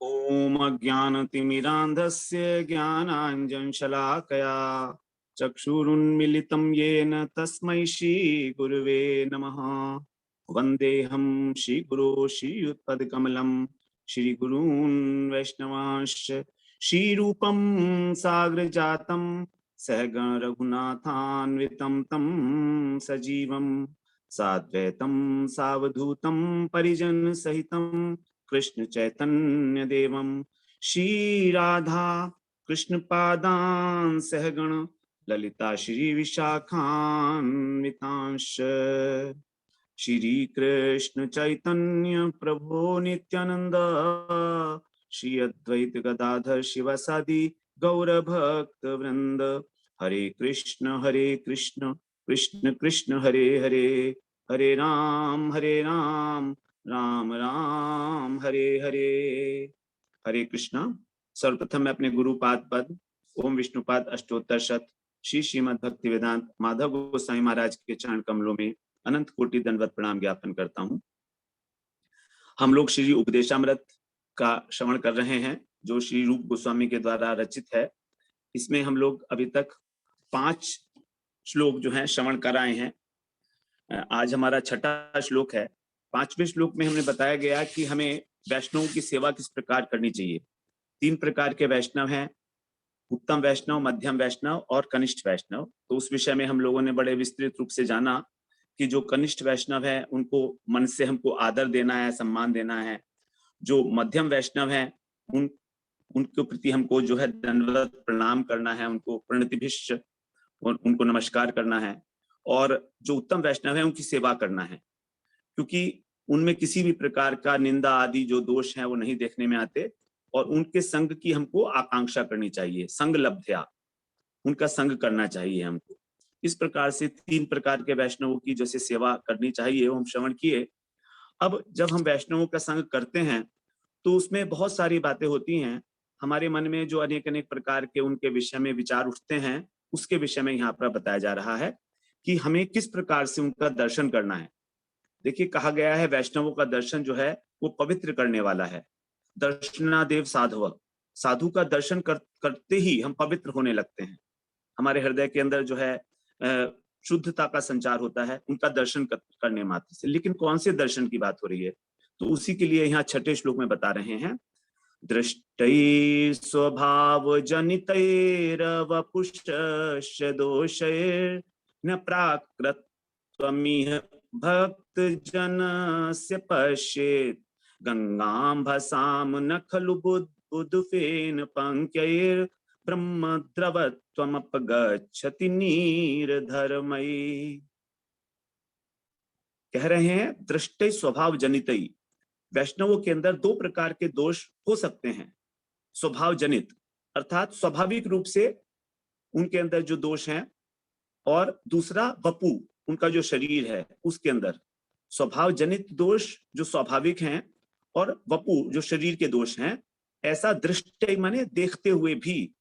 ओम अज्ञानतिमिरान्धस्य ज्ञानाञ्जनशलाकया चक्षुरुन्मिलितं येन तस्मै श्रीगुरुवे नमः। वन्देऽहं श्रीगुरो श्रीयुतपदकमलं श्रीगुरून् वैष्णवांश्च श्रीरूपं साग्रजातं सहगण रघुनाथान्वितं तं सजीवं साद्वैतं सावधूतं परिजन सहितं कृष्ण चैतन्य देवम श्री राधा कृष्ण पादान सहगण ललिता श्री विशाखान्वितांश श्री कृष्ण चैतन्य प्रभु नित्यानंद श्री अद्वैत गदाधर शिवासादि गौर भक्त वृंद। हरे कृष्ण कृष्ण कृष्ण हरे हरे, हरे राम राम राम हरे हरे। हरे कृष्णा। सर्वप्रथम मैं अपने गुरुपाद पद ओम विष्णुपाद अष्टोत्तर शत श्री श्रीमद् भक्ति वेदांत माधव गोस्वामी महाराज के चरण कमलों में अनंत कोटि दंडवत प्रणाम ज्ञापन करता हूँ। हम लोग श्री उपदेशामृत का श्रवण कर रहे हैं जो श्री रूप गोस्वामी के द्वारा रचित है। इसमें हम लोग अभी तक 5 श्लोक जो हैं श्रवण कराए हैं। आज हमारा 6वां श्लोक है। 5वें श्लोक में हमने बताया गया कि हमें वैष्णव की सेवा किस प्रकार करनी चाहिए। 3 प्रकार के वैष्णव हैं, उत्तम वैष्णव, मध्यम वैष्णव और कनिष्ठ वैष्णव। तो उस विषय में हम लोगों ने बड़े विस्तृत रूप से जाना कि जो कनिष्ठ वैष्णव है उनको मन से हमको आदर देना है, सम्मान देना है। जो मध्यम वैष्णव है उनके प्रति हमको जो है दंडवत प्रणाम करना है, उनको प्रणतिभिष्ट उनको नमस्कार करना है। और जो उत्तम वैष्णव है उनकी सेवा करना है, क्योंकि उनमें किसी भी प्रकार का निंदा आदि जो दोष है वो नहीं देखने में आते। और उनके संग की हमको आकांक्षा करनी चाहिए, संग लब्ध्या, उनका संग करना चाहिए हमको। इस प्रकार से 3 प्रकार के वैष्णवों की जैसे सेवा करनी चाहिए वो हम श्रवण किए। अब जब हम वैष्णवों का संग करते हैं तो उसमें बहुत सारी बातें होती हैं। हमारे मन में जो अनेक अनेक प्रकार के उनके विषय में विचार उठते हैं, उसके विषय में यहाँ पर बताया जा रहा है कि हमें किस प्रकार से उनका दर्शन करना है। देखिए, कहा गया है वैष्णवों का दर्शन जो है वो पवित्र करने वाला है। दर्शनादेव साधव, साधु का दर्शन करते ही हम पवित्र होने लगते हैं। हमारे हृदय के अंदर जो है शुद्धता का संचार होता है उनका दर्शन करने मात्र से। लेकिन कौन से दर्शन की बात हो रही है, तो उसी के लिए यहाँ 6ठे श्लोक में बता रहे हैं। दृष्टै स्वभाव जनितैरवपुष्य दोषैर् न प्राकृतमिह भक्त जनस्य पश्येत् गंगां भसाम न खलु बुद्धफेन पंक्यैर् ब्रह्म द्रवत्वमपगच्छति नीरधर्मयि। कह रहे हैं दृष्टि स्वभाव जनितई, वैष्णवों के अंदर 2 प्रकार के दोष हो सकते हैं। स्वभाव जनित अर्थात स्वाभाविक रूप से उनके अंदर जो दोष हैं, और दूसरा वपु, उनका जो शरीर है उसके अंदर स्वभाव जनित दोष जो स्वाभाविक हैं, और वपु जो शरीर के दोष हैं। ऐसा दृष्टि माने देखते हुए भी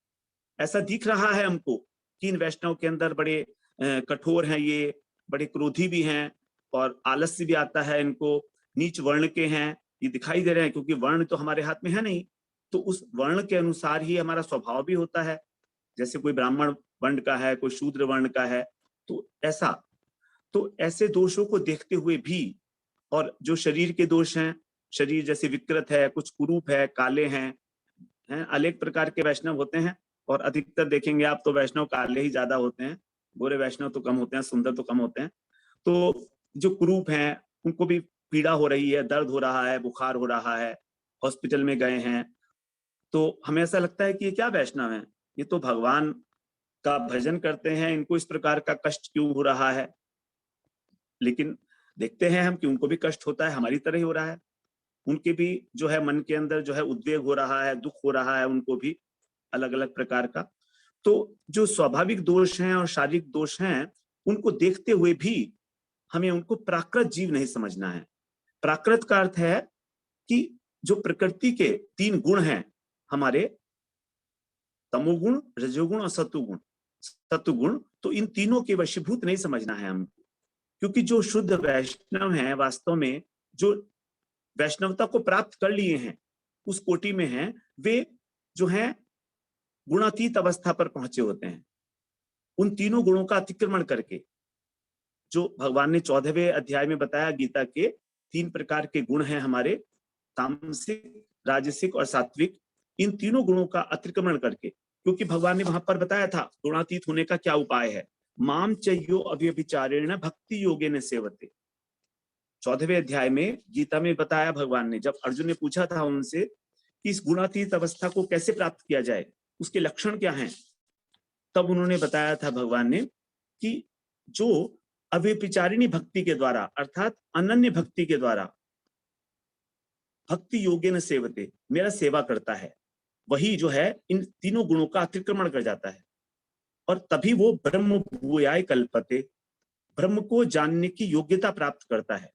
ऐसा दिख रहा है हमको कि इन वैष्णव के अंदर बड़े कठोर हैं, ये बड़े क्रोधी भी हैं और आलस्य भी आता है इनको, नीच वर्ण के हैं, ये दिखाई दे रहे हैं। क्योंकि वर्ण तो हमारे हाथ में है नहीं, तो उस वर्ण के अनुसार ही हमारा स्वभाव भी होता है। जैसे कोई ब्राह्मण वर्ण का है, कोई शूद्र वर्ण का है, तो ऐसे दोषों को देखते हुए भी, और जो शरीर के दोष हैं, शरीर जैसे विकृत है, कुछ कुरूप है, काले हैं, अनेक प्रकार के वैष्णव होते हैं। और अधिकतर देखेंगे आप तो वैष्णव काले ही ज्यादा होते हैं, गोरे वैष्णव तो कम होते हैं, सुंदर तो कम होते हैं। तो जो कुरूप हैं उनको भी पीड़ा हो रही है, दर्द हो रहा है, बुखार हो रहा है, हॉस्पिटल में गए हैं, तो हमें ऐसा लगता है कि ये क्या वैष्णव हैं, ये तो भगवान का भजन करते हैं, इनको इस प्रकार का कष्ट क्यों हो रहा है। लेकिन देखते हैं हम कि उनको भी कष्ट होता है, हमारी तरह ही हो रहा है। उनके भी जो है मन के अंदर जो है उद्वेग हो रहा है, दुख हो रहा है, उनको भी अलग अलग प्रकार का। तो जो स्वाभाविक दोष हैं और शारीरिक दोष हैं, उनको देखते हुए भी हमें उनको प्राकृत जीव नहीं समझना है। प्राकृत का अर्थ है कि जो प्रकृति के 3 गुण हैं हमारे, तमोगुण, रजोगुण और सत्वगुण, तो इन तीनों के वशीभूत नहीं समझना है हमको। क्योंकि जो शुद्ध वैष्णव हैं वास्तव में जो वैष्णवता को प्राप्त कर लिए हैं, उस कोटि में हैं, वे जो हैं गुणातीत अवस्था पर पहुंचे होते हैं। उन तीनों गुणों का अतिक्रमण करके, जो भगवान ने 14वें अध्याय में बताया, गीता के 3 प्रकार के गुण हैं हमारे, तामसिक, राजसिक और सात्विक। इन तीनों गुणों का अतिक्रमण करके, क्योंकि भगवान ने वहां पर बताया था गुणातीत होने का क्या उपाय है, माम चयो अव्यभिचारेण भक्ति योगेन सेवते। 14वें अध्याय में गीता में बताया भगवान ने, जब अर्जुन ने पूछा था उनसे कि इस गुणातीत अवस्था को कैसे प्राप्त किया जाए, उसके लक्षण क्या हैं, तब उन्होंने बताया था भगवान ने कि जो अव्यभिचारिणी भक्ति के द्वारा, अर्थात अनन्य भक्ति के द्वारा, भक्ति योगेन सेवते, मेरा सेवा करता है, वही जो है इन तीनों गुणों का अतिक्रमण कर जाता है, और तभी वो ब्रह्म भूयाय कल्पते, ब्रह्म को जानने की योग्यता प्राप्त करता है।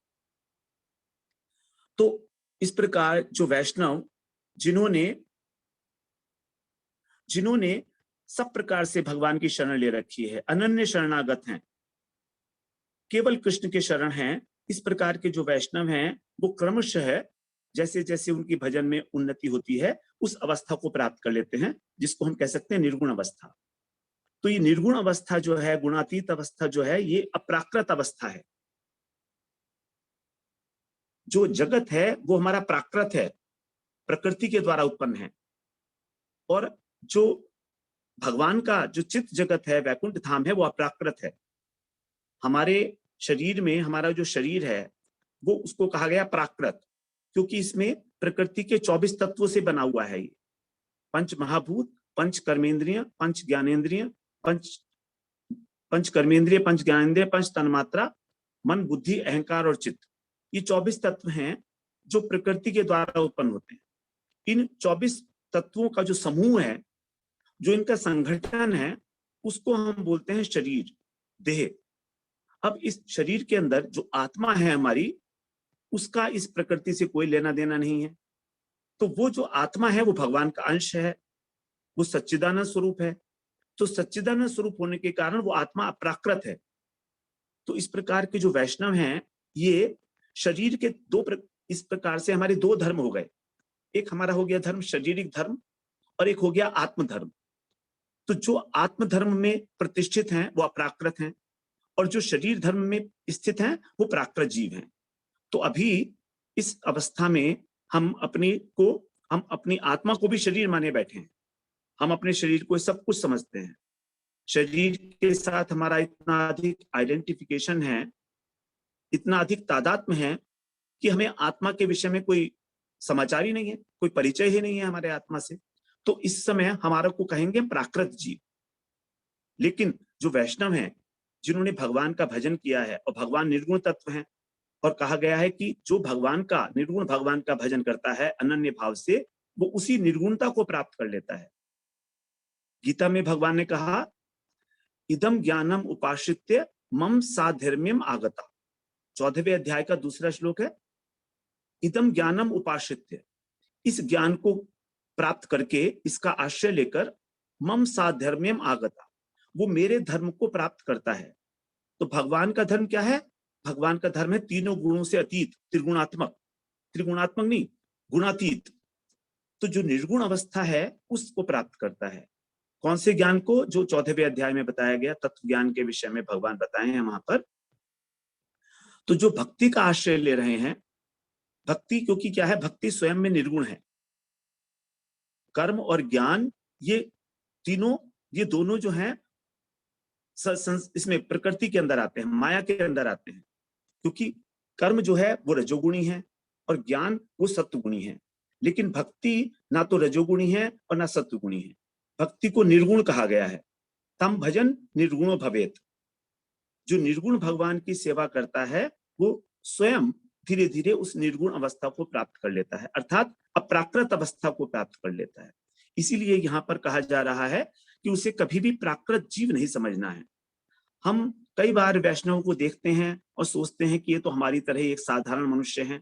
तो इस प्रकार जो वैष्णव जिन्होंने सब प्रकार से भगवान की शरण ले रखी है, अनन्य शरणागत हैं, केवल कृष्ण के शरण हैं, इस प्रकार के जो वैष्णव हैं, वो क्रमशः जैसे जैसे उनकी भजन में उन्नति होती है, उस अवस्था को प्राप्त कर लेते हैं, जिसको हम कह सकते हैं निर्गुण अवस्था। तो ये निर्गुण अवस्था जो है, गुणातीत अवस्था जो है, ये अप्राकृत अवस्था है। जो जगत है वो हमारा प्राकृत है, प्रकृति के द्वारा उत्पन्न है, और जो भगवान का जो चित्त जगत है, वैकुंठ धाम है, वो अप्राकृत है। हमारे शरीर में, हमारा जो शरीर है वो उसको कहा गया प्राकृत, क्योंकि इसमें प्रकृति के 24 तत्वों से बना हुआ है। ये पंच महाभूत, पंच कर्मेंद्रिय, पंच ज्ञानेन्द्रिय, पंच कर्मेंद्रिय, पंच ज्ञानेन्द्रिय, पंच तन्मात्रा, मन, बुद्धि, अहंकार और चित्त, ये 24 तत्व हैं जो प्रकृति के द्वारा उत्पन्न होते हैं। इन 24 तत्वों का जो समूह है, जो इनका संगठन है, उसको हम बोलते हैं शरीर, देह। अब इस शरीर के अंदर जो आत्मा है हमारी, उसका इस प्रकृति से कोई लेना देना नहीं है। तो वो जो आत्मा है वो भगवान का अंश है, वो सच्चिदानंद स्वरूप है। तो सच्चिदानंद स्वरूप होने के कारण वो आत्मा अप्राकृत है। तो इस प्रकार के जो वैष्णव हैं, ये शरीर के इस प्रकार से हमारे 2 धर्म हो गए। एक हमारा हो गया धर्म शारीरिक धर्म, और एक हो गया आत्मधर्म। तो जो आत्मधर्म में प्रतिष्ठित हैं वो अप्राकृत हैं, और जो शरीर धर्म में स्थित हैं वो प्राकृत जीव हैं। तो अभी इस अवस्था में हम अपनी आत्मा को भी शरीर माने बैठे हैं। हम अपने शरीर को सब कुछ समझते हैं। शरीर के साथ हमारा इतना अधिक आइडेंटिफिकेशन है, इतना अधिक तादात्म्य है कि हमें आत्मा के विषय में कोई समाचार ही नहीं है, कोई परिचय ही नहीं है हमारे आत्मा से। तो इस समय हमारा को कहेंगे प्राकृत जीव। लेकिन जो वैष्णव हैं, जिन्होंने भगवान का भजन किया है, और भगवान निर्गुण तत्व हैं, और कहा गया है कि जो निर्गुण भगवान का भजन करता है अनन्य भाव से, वो उसी निर्गुणता को प्राप्त कर लेता है। गीता में भगवान ने कहा, इदम ज्ञानम उपाश्रित्य मम साधर्म्यम आगता। 14वें अध्याय का दूसरा श्लोक है, इदम ज्ञानम उपाश्रित्य, इस ज्ञान को प्राप्त करके, इसका आश्रय लेकर, मम साधर्म्यम आगता, वो मेरे धर्म को प्राप्त करता है। तो भगवान का धर्म क्या है? भगवान का धर्म है तीनों गुणों से अतीत, त्रिगुणात्मक नहीं, गुणातीत। तो जो निर्गुण अवस्था है उसको प्राप्त करता है। कौन से ज्ञान को? जो 14वें अध्याय में बताया गया तत्व ज्ञान के विषय में भगवान बताए हैं वहां पर। तो जो भक्ति का आश्रय ले रहे हैं, भक्ति, क्योंकि क्या है, भक्ति स्वयं में निर्गुण है। कर्म और ज्ञान, ये दोनों जो हैं इसमें प्रकृति के अंदर आते हैं, माया के अंदर आते हैं। क्योंकि कर्म जो है वो रजोगुणी है और ज्ञान वो सत्वगुणी है। लेकिन भक्ति ना तो रजोगुणी है और ना सत्वगुणी है। भक्ति को निर्गुण कहा गया है। तम भजन निर्गुणो भवेत। जो निर्गुण भगवान की सेवा करता है वो स्वयं धीरे धीरे उस निर्गुण अवस्था को प्राप्त कर लेता है, अर्थात अप्राकृत अवस्था को प्राप्त कर लेता है। इसीलिए यहाँ पर कहा जा रहा है कि उसे कभी भी प्राकृत जीव नहीं समझना है। हम कई बार वैष्णव को देखते हैं और सोचते हैं कि ये तो हमारी तरह ही एक साधारण मनुष्य है।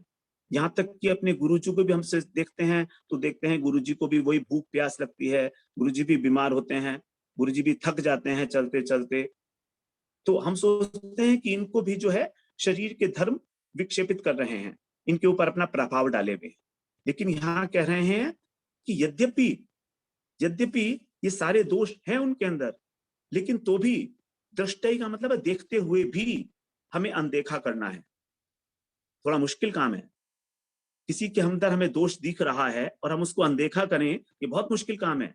यहाँ तक कि अपने गुरुजी को भी हमसे देखते हैं तो देखते हैं गुरुजी को भी वही भूख प्यास लगती है, गुरुजी भी बीमार होते हैं, गुरुजी भी थक जाते हैं चलते चलते। तो हम सोचते हैं कि इनको भी जो है शरीर के धर्म विक्षेपित कर रहे हैं, इनके ऊपर अपना प्रभाव डाले हुए। लेकिन यहाँ कह रहे हैं कि यद्यपि यद्यपि ये सारे दोष हैं उनके अंदर, लेकिन तो भी दृष्टि का मतलब है देखते हुए भी हमें अनदेखा करना है। थोड़ा मुश्किल काम है। किसी के अंदर हमें दोष दिख रहा है और हम उसको अनदेखा करें, ये बहुत मुश्किल काम है।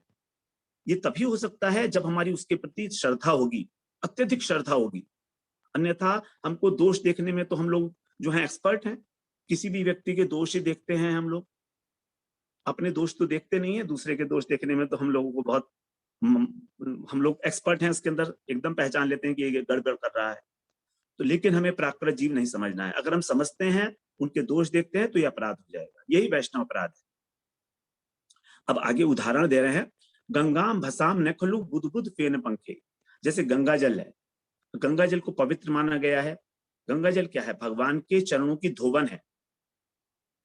ये तभी हो सकता है जब हमारी उसके प्रति श्रद्धा होगी, अत्यधिक श्रद्धा होगी। अन्यथा हमको दोष देखने में तो हम लोग जो है एक्सपर्ट हैं। किसी भी व्यक्ति के दोष ही देखते हैं हम लोग, अपने दोष तो देखते नहीं है। दूसरे के दोष देखने में तो हम लोगों को बहुत हम लोग एक्सपर्ट हैं इसके अंदर, एकदम पहचान लेते हैं कि ये गड़बड़ कर रहा है। तो लेकिन हमें प्राकृत जीव नहीं समझना है। अगर हम समझते हैं, उनके दोष देखते हैं, तो ये अपराध हो जाएगा। यही वैष्णव अपराध है। अब आगे उदाहरण दे रहे हैं, गंगाम भसाम न खलु बुध बुध फेन पंखे। जैसे गंगा जल है, गंगा जल को पवित्र माना गया है। गंगा जल क्या है? भगवान के चरणों की धोवन है।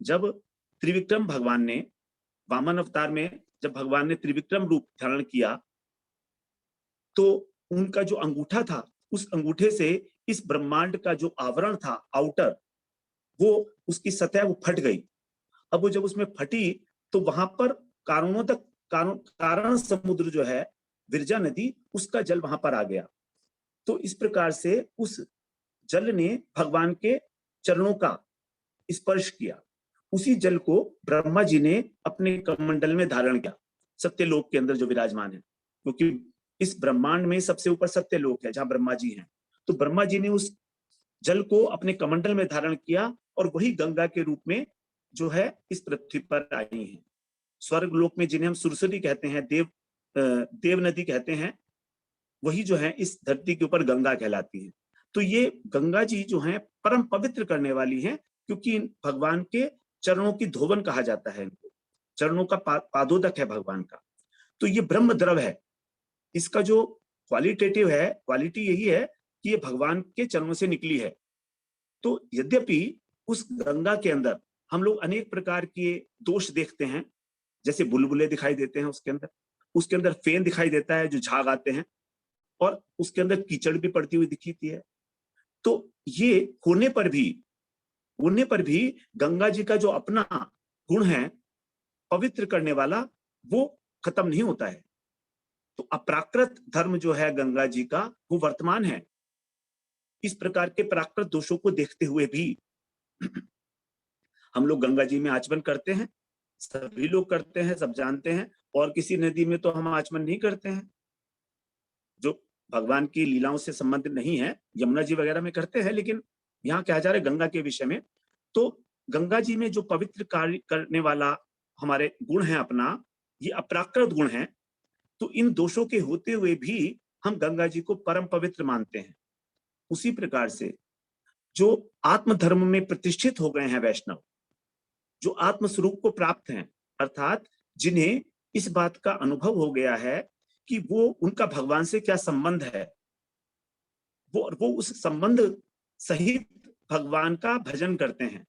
जब त्रिविक्रम भगवान ने वामन अवतार में, जब भगवान ने त्रिविक्रम रूप धारण किया, तो उनका जो अंगूठा था, उस अंगूठे से इस ब्रह्मांड का जो आवरण था, आउटर, वो उसकी सतह वो फट गई। अब वो जब उसमें फटी, तो वहां पर कारणों तक कारण समुद्र जो है, विरजा नदी, उसका जल वहां पर आ गया। तो इस प्रकार से उस जल ने भगवान के चरणों का स्पर्श किया। उसी जल को ब्रह्मा जी ने अपने कमंडल में धारण किया, सत्यलोक के अंदर जो विराजमान है। क्योंकि इस ब्रह्मांड में सबसे ऊपर सत्यलोक है, जहां ब्रह्मा जी हैं। तो ब्रह्मा जी ने उस जल को अपने कमंडल में धारण किया, और वही गंगा के रूप में जो है इस पृथ्वी पर आई है। स्वर्ग लोक में जिन्हें हम सुरसरी कहते हैं, देव नदी कहते हैं, वही जो है इस धरती के ऊपर गंगा कहलाती है। तो ये गंगा जी जो है परम पवित्र करने वाली हैं, क्योंकि भगवान के चरणों की धोवन कहा जाता है इनको। चरणों का पादोदक है भगवान का। तो ये ब्रह्म द्रव है। इसका जो क्वालिटेटिव है, क्वालिटी यही है कि ये भगवान के चरणों से निकली है। तो यद्यपि उस गंगा के अंदर हम लोग अनेक प्रकार के दोष देखते हैं, जैसे बुलबुले दिखाई देते हैं उसके अंदर फेन दिखाई देता है जो झाग आते हैं, और उसके अंदर कीचड़ भी पड़ती हुई दिखती है। तो ये होने पर भी गंगा जी का जो अपना गुण है पवित्र करने वाला, वो खत्म नहीं होता है। तो अप्राकृत धर्म जो है गंगा जी का, वो वर्तमान है। इस प्रकार के प्राकृत दोषों को देखते हुए भी हम लोग गंगा जी में आचमन करते हैं। सभी लोग करते हैं, सब जानते हैं। और किसी नदी में तो हम आचमन नहीं करते हैं जो भगवान की लीलाओं से संबंधित नहीं है। यमुना जी वगैरह में करते हैं, लेकिन यहाँ कहा जा रहा है गंगा के विषय में। तो गंगा जी में जो पवित्र कार्य करने वाला हमारे गुण है अपना, ये अपराकृत गुण है। तो इन दोषों के होते हुए भी हम गंगा जी को परम पवित्र मानते हैं। उसी प्रकार से जो आत्म धर्म में प्रतिष्ठित हो गए हैं वैष्णव, जो आत्म स्वरूप को प्राप्त हैं, अर्थात जिन्हें इस बात का अनुभव हो गया है कि वो उनका भगवान से क्या संबंध है, वो उस संबंध सहित भगवान का भजन करते हैं।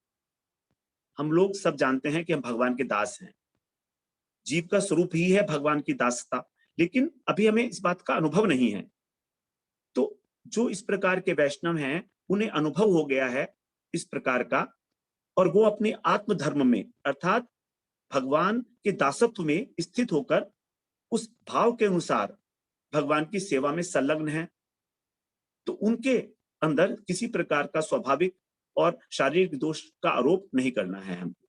हम लोग सब जानते हैं कि हम भगवान के दास हैं। जीव का स्वरूप ही है भगवान की दासता, लेकिन अभी हमें इस बात का अनुभव नहीं है। तो जो इस प्रकार के वैष्णव हैं, उन्हें अनुभव हो गया है इस प्रकार का, और वो अपने आत्म धर्म में, अर्थात भगवान के दासत्व में स्थित होकर उस भाव के अनुसार भगवान की सेवा में संलग्न है। तो उनके अंदर किसी प्रकार का स्वाभाविक और शारीरिक दोष का आरोप नहीं करना है हमको।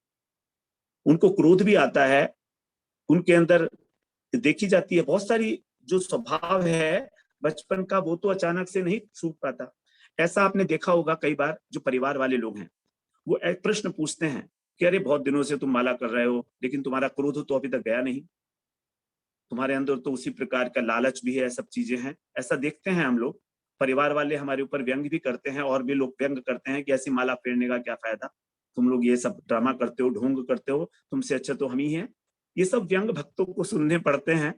उनको क्रोध भी आता है, उनके अंदर देखी जाती है बहुत सारी जो स्वभाव है बचपन का, वो तो अचानक से नहीं छूट पाता। ऐसा आपने देखा होगा कई बार, जो परिवार वाले लोग हैं वो एक प्रश्न पूछते हैं कि अरे बहुत दिनों से तुम माला कर रहे हो, लेकिन तुम्हारा क्रोध तो अभी तक गया नहीं, तुम्हारे अंदर तो उसी प्रकार का लालच भी है, सब चीजें हैं। ऐसा देखते हैं हम लोग। परिवार वाले हमारे ऊपर व्यंग भी करते हैं, और भी लोग व्यंग करते हैं कि ऐसी माला फेरने का क्या फायदा, तुम लोग ये सब ड्रामा करते हो, ढोंग करते हो, तुमसे अच्छा तो हम ही हैं। ये सब व्यंग भक्तों को सुनने पड़ते हैं,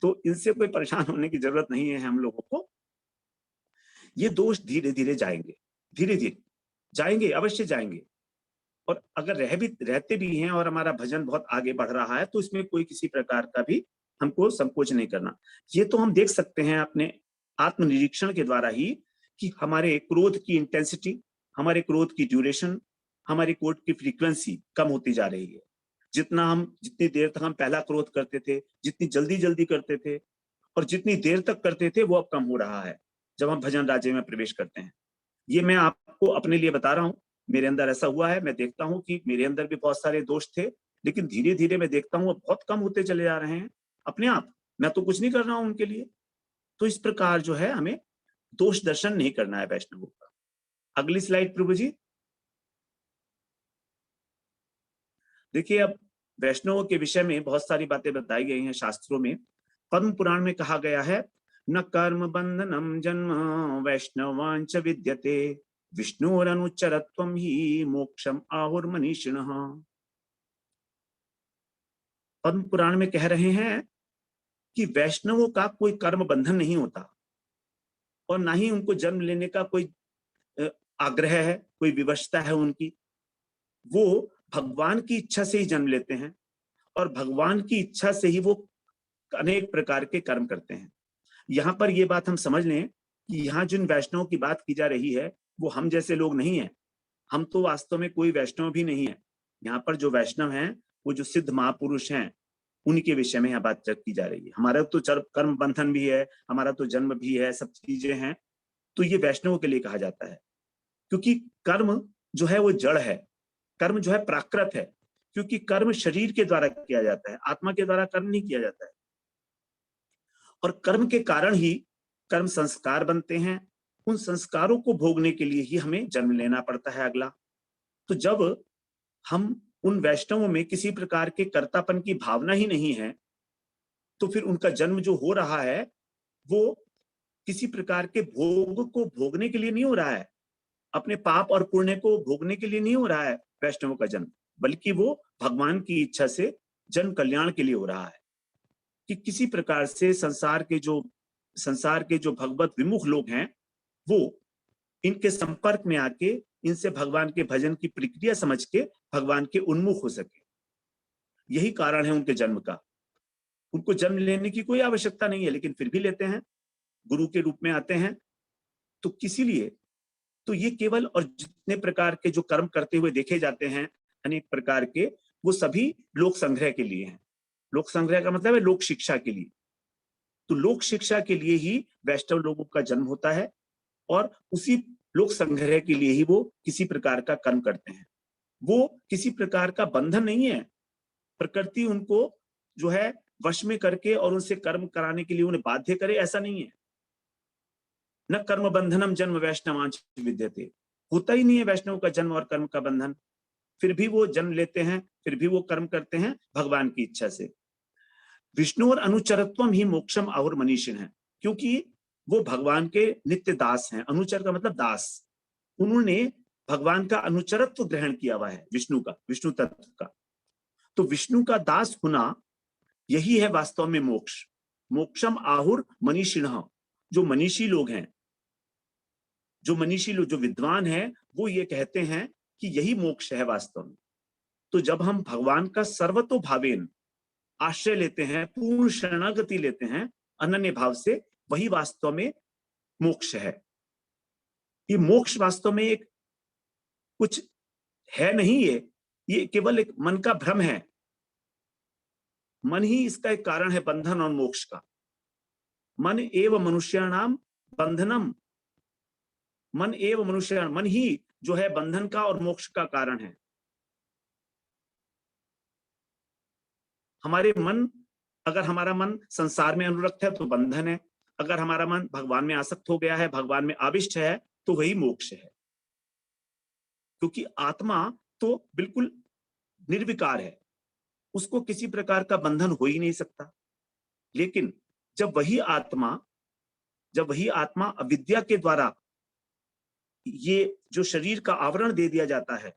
तो इनसे कोई परेशान होने की जरूरत नहीं है हम लोगों को। ये दोष धीरे धीरे जाएंगे, धीरे धीरे जाएंगे, अवश्य जाएंगे। और अगर रहते भी हैं और हमारा भजन बहुत आगे बढ़ रहा है, तो इसमें कोई किसी प्रकार का भी हमको संकोच नहीं करना। ये तो हम देख सकते हैं अपने आत्मनिरीक्षण के द्वारा ही कि हमारे क्रोध की इंटेंसिटी, हमारे क्रोध की ड्यूरेशन, हमारे क्रोध की फ्रीक्वेंसी कम होती जा रही है। जितनी देर तक हम पहला क्रोध करते थे, जितनी जल्दी जल्दी करते थे और जितनी देर तक करते थे, वो अब कम हो रहा है जब हम भजन राज्य में प्रवेश करते हैं। ये मैं आपको अपने लिए बता रहा हूँ, मेरे अंदर ऐसा हुआ है। मैं देखता हूँ कि मेरे अंदर भी बहुत सारे दोष थे, लेकिन धीरे धीरे मैं देखता हूँ वो बहुत कम होते चले जा रहे हैं अपने आप। मैं तो कुछ नहीं कर रहा हूँ उनके लिए। तो इस प्रकार जो है हमें दोष दर्शन नहीं करना है वैष्णवों का। अगली स्लाइड प्रभु जी। देखिए, अब वैष्णवों के विषय में बहुत सारी बातें बताई गई हैं शास्त्रों में। पद्म पुराण में कहा गया है, न कर्म बंधनम जन्म वैष्णवांच विद्यते विष्णुरनुचरत्वम ही मोक्षम आहुर्मनीषिणः। पद्म पुराण में कह रहे हैं कि वैष्णवों का कोई कर्म बंधन नहीं होता और ना ही उनको जन्म लेने का कोई आग्रह है, कोई विवशता है उनकी। वो भगवान की इच्छा से ही जन्म लेते हैं और भगवान की इच्छा से ही वो अनेक प्रकार के कर्म करते हैं। यहाँ पर ये बात हम समझ लें कि यहाँ जिन वैष्णवों की बात की जा रही है वो हम जैसे लोग नहीं है। हम तो वास्तव में कोई वैष्णव भी नहीं है। यहाँ पर जो वैष्णव हैं वो जो सिद्ध महापुरुष हैं, उनके विषय में यहाँ बात की जा रही है। हमारा तो कर्म बंधन भी है, हमारा तो जन्म भी है, सब चीजें हैं। तो ये वैष्णवों के लिए कहा जाता है, क्योंकि कर्म जो है वो जड़ है, कर्म जो है प्राकृत है। क्योंकि कर्म शरीर के द्वारा किया जाता है, आत्मा के द्वारा कर्म नहीं किया जाता है। और कर्म के कारण ही कर्म संस्कार बनते हैं। उन संस्कारों को भोगने के लिए ही हमें जन्म लेना पड़ता है अगला। तो जब हम उन वैष्णवों में किसी प्रकार के कर्तापन की भावना ही नहीं है, तो फिर उनका जन्म जो हो रहा है वो किसी प्रकार के भोग को भोगने के लिए नहीं हो रहा है, अपने पाप और पुण्य को भोगने के लिए नहीं हो रहा है वैष्णवों का जन्म, बल्कि वो भगवान की इच्छा से जन कल्याण के लिए हो रहा है। कि किसी प्रकार से संसार के जो भगवत विमुख लोग हैं वो इनके संपर्क में आके इनसे भगवान के भजन की प्रक्रिया समझ के भगवान के उन्मुख हो सके। यही कारण है उनके जन्म का। उनको जन्म लेने की कोई आवश्यकता नहीं है, लेकिन फिर भी लेते हैं, गुरु के रूप में आते हैं। तो किसी लिए तो ये केवल, और जितने प्रकार के जो कर्म करते हुए देखे जाते हैं अनेक प्रकार के, वो सभी लोक संग्रह के लिए हैं। लोक संग्रह का मतलब है लोक शिक्षा के लिए। तो लोक शिक्षा के लिए ही वैष्णव लोगों का जन्म होता है और उसी लोक संग्रह के लिए ही वो किसी प्रकार का कर्म करते हैं। वो किसी प्रकार का बंधन नहीं है। प्रकृति उनको जो है वश में करके और उनसे कर्म कराने के लिए उन्हें बाध्य करे, ऐसा नहीं है। न कर्म बंधनम जन्म वैष्णवांच विद्यते, होता ही नहीं है वैष्णव का जन्म और कर्म का बंधन। फिर भी वो जन्म लेते हैं, फिर भी वो कर्म करते हैं भगवान की इच्छा से। विष्णु और अनुचरत्वम ही मोक्षम आहुर मनीषिण है, क्योंकि वो भगवान के नित्य दास हैं। अनुचर का मतलब दास। उन्होंने भगवान का अनुचरत्व ग्रहण किया हुआ है, विष्णु का, विष्णु तत्व का। तो विष्णु का दास होना यही है वास्तव में मोक्ष। मोक्षम आहुर मनीषिण, जो मनीषी लोग हैं, जो मनीषी लोग, जो विद्वान हैं, वो ये कहते हैं कि यही मोक्ष है वास्तव में। तो जब हम भगवान का सर्वतोभावेन आश्रय लेते हैं, पूर्ण शरणागति लेते हैं अनन्य भाव से, वही वास्तव में मोक्ष है। ये मोक्ष वास्तव में एक कुछ है नहीं, ये केवल एक मन का भ्रम है। मन ही इसका एक कारण है, बंधन और मोक्ष का। मन एव मनुष्याणाम बंधनम, मन एव मनुष्य, मन ही जो है बंधन का और मोक्ष का कारण है। हमारे मन, अगर हमारा मन संसार में अनुरक्त है तो बंधन है। अगर हमारा मन भगवान में आसक्त हो गया है, भगवान में आविष्ट है, तो वही मोक्ष है। क्योंकि आत्मा तो बिल्कुल निर्विकार है, उसको किसी प्रकार का बंधन हो ही नहीं सकता। लेकिन जब वही आत्मा अविद्या के द्वारा ये जो शरीर का आवरण दे दिया जाता है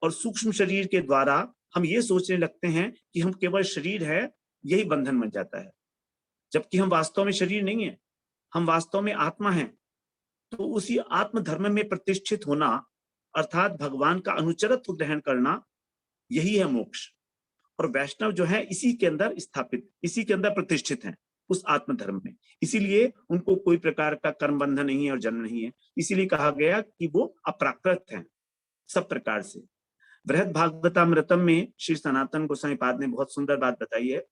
और सूक्ष्म शरीर के द्वारा हम ये सोचने लगते हैं कि हम केवल शरीर है, यही बंधन बन जाता है। जबकि हम वास्तव में शरीर नहीं है, हम वास्तव में आत्मा हैं। तो उसी आत्म धर्म में प्रतिष्ठित होना, अर्थात भगवान का अनुचरत्व ग्रहण करना, यही है मोक्ष। और वैष्णव जो है इसी के अंदर स्थापित, इसी के अंदर प्रतिष्ठित हैं, उस आत्म धर्म में। इसीलिए उनको कोई प्रकार का कर्म बंधन नहीं है और जन्म नहीं है। इसीलिए कहा गया कि वो अप्राकृत हैं सब प्रकार से। बृहद भागवतामृतम में श्री सनातन गोसाई पाद ने बहुत सुंदर बात बताई है।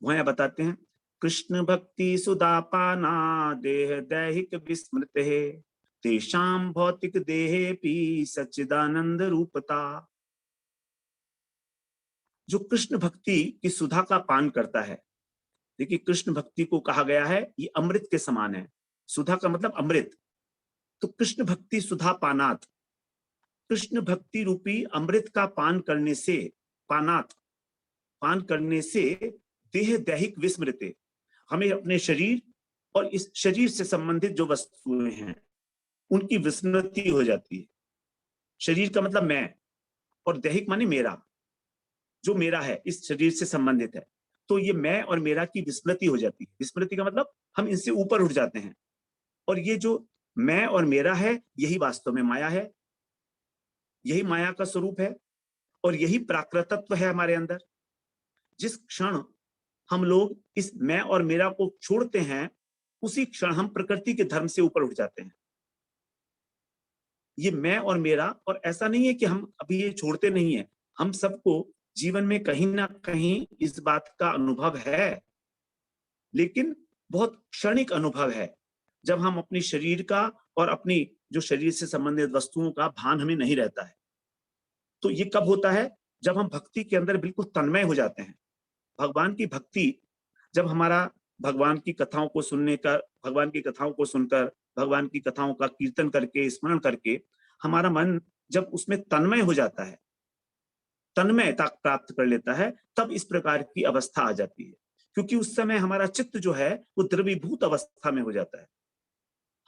वह यहाँ बताते हैं, कृष्ण भक्ति सुदापाना देह दैहिक विस्मृत है, तेषाम भौतिक देहे पी सच्चिदानंद रूपता। जो कृष्ण भक्ति की सुधा का पान करता है, देखिए कृष्ण भक्ति को कहा गया है ये अमृत के समान है। सुधा का मतलब अमृत, तो कृष्ण भक्ति सुधा पानात, कृष्ण भक्ति रूपी अमृत का पान करने से, पानात पान करने से देह दैहिक विस्मृति, हमें अपने शरीर और इस शरीर से संबंधित जो वस्तुएं हैं उनकी विस्मृति हो जाती है। शरीर का मतलब मैं, और दैहिक माने मेरा, जो मेरा है इस शरीर से संबंधित है, तो ये मैं और मेरा की विस्मृति हो जाती है। विस्मृति का मतलब हम इनसे ऊपर उठ जाते हैं, और ये जो मैं और मेरा है यही वास्तव में माया है, यही माया का स्वरूप है, और यही प्राकृतत्व है हमारे अंदर। जिस क्षण हम लोग इस मैं और मेरा को छोड़ते हैं, उसी क्षण हम प्रकृति के धर्म से ऊपर उठ जाते हैं। ये मैं और मेरा, और ऐसा नहीं है कि हम अभी ये छोड़ते नहीं है, हम सबको जीवन में कहीं ना कहीं इस बात का अनुभव है, लेकिन बहुत क्षणिक अनुभव है, जब हम अपने शरीर का और अपनी जो शरीर से संबंधित वस्तुओं का भान हमें नहीं रहता है। तो ये कब होता है? जब हम भक्ति के अंदर बिल्कुल तन्मय हो जाते हैं। भगवान की भक्ति, जब हमारा भगवान की कथाओं को सुनने का, भगवान की कथाओं को सुनकर, भगवान की कथाओं का कीर्तन करके, स्मरण करके हमारा मन जब उसमें तन्मय हो जाता है, तन्मयता प्राप्त कर लेता है, तब इस प्रकार की अवस्था आ जाती है। क्योंकि उस समय हमारा चित्त जो है वो द्रवीभूत अवस्था में हो जाता है,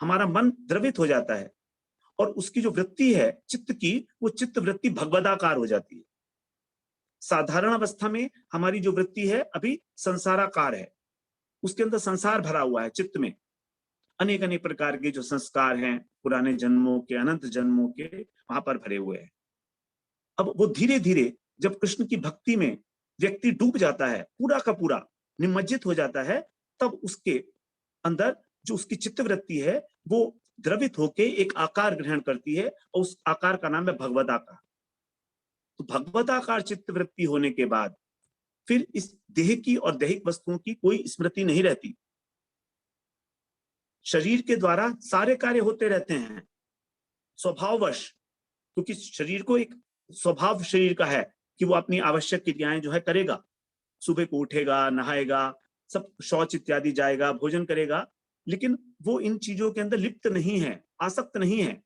हमारा मन द्रवित हो जाता है, और उसकी जो वृत्ति है चित्त की, वो चित्त वृत्ति भगवदाकार हो जाती है। साधारण अवस्था में हमारी जो वृत्ति है अभी संसाराकार है, उसके अंदर संसार भरा हुआ है। चित्त में अनेक अनेक प्रकार के जो संस्कार हैं, पुराने जन्मों के, अनंत जन्मों के, वहां पर भरे हुए हैं। अब वो धीरे धीरे जब कृष्ण की भक्ति में व्यक्ति डूब जाता है, पूरा का पूरा निमज्जित हो जाता है, तब उसके अंदर जो उसकी चित्तवृत्ति है वो द्रवित होके एक आकार ग्रहण करती है, और उस आकार का नाम है भगवदाकार। तो भगवदाकार चित्तवृत्ति होने के बाद फिर इस देह की और दैहिक वस्तुओं की कोई स्मृति नहीं रहती। शरीर के द्वारा सारे कार्य होते रहते हैं स्वभाववश, क्योंकि शरीर को एक स्वभाव शरीर का है कि वो अपनी आवश्यक क्रियाएं जो है करेगा। सुबह को उठेगा, नहाएगा, सब शौच इत्यादि जाएगा, भोजन करेगा, लेकिन वो इन चीजों के अंदर लिप्त नहीं है, आसक्त नहीं है।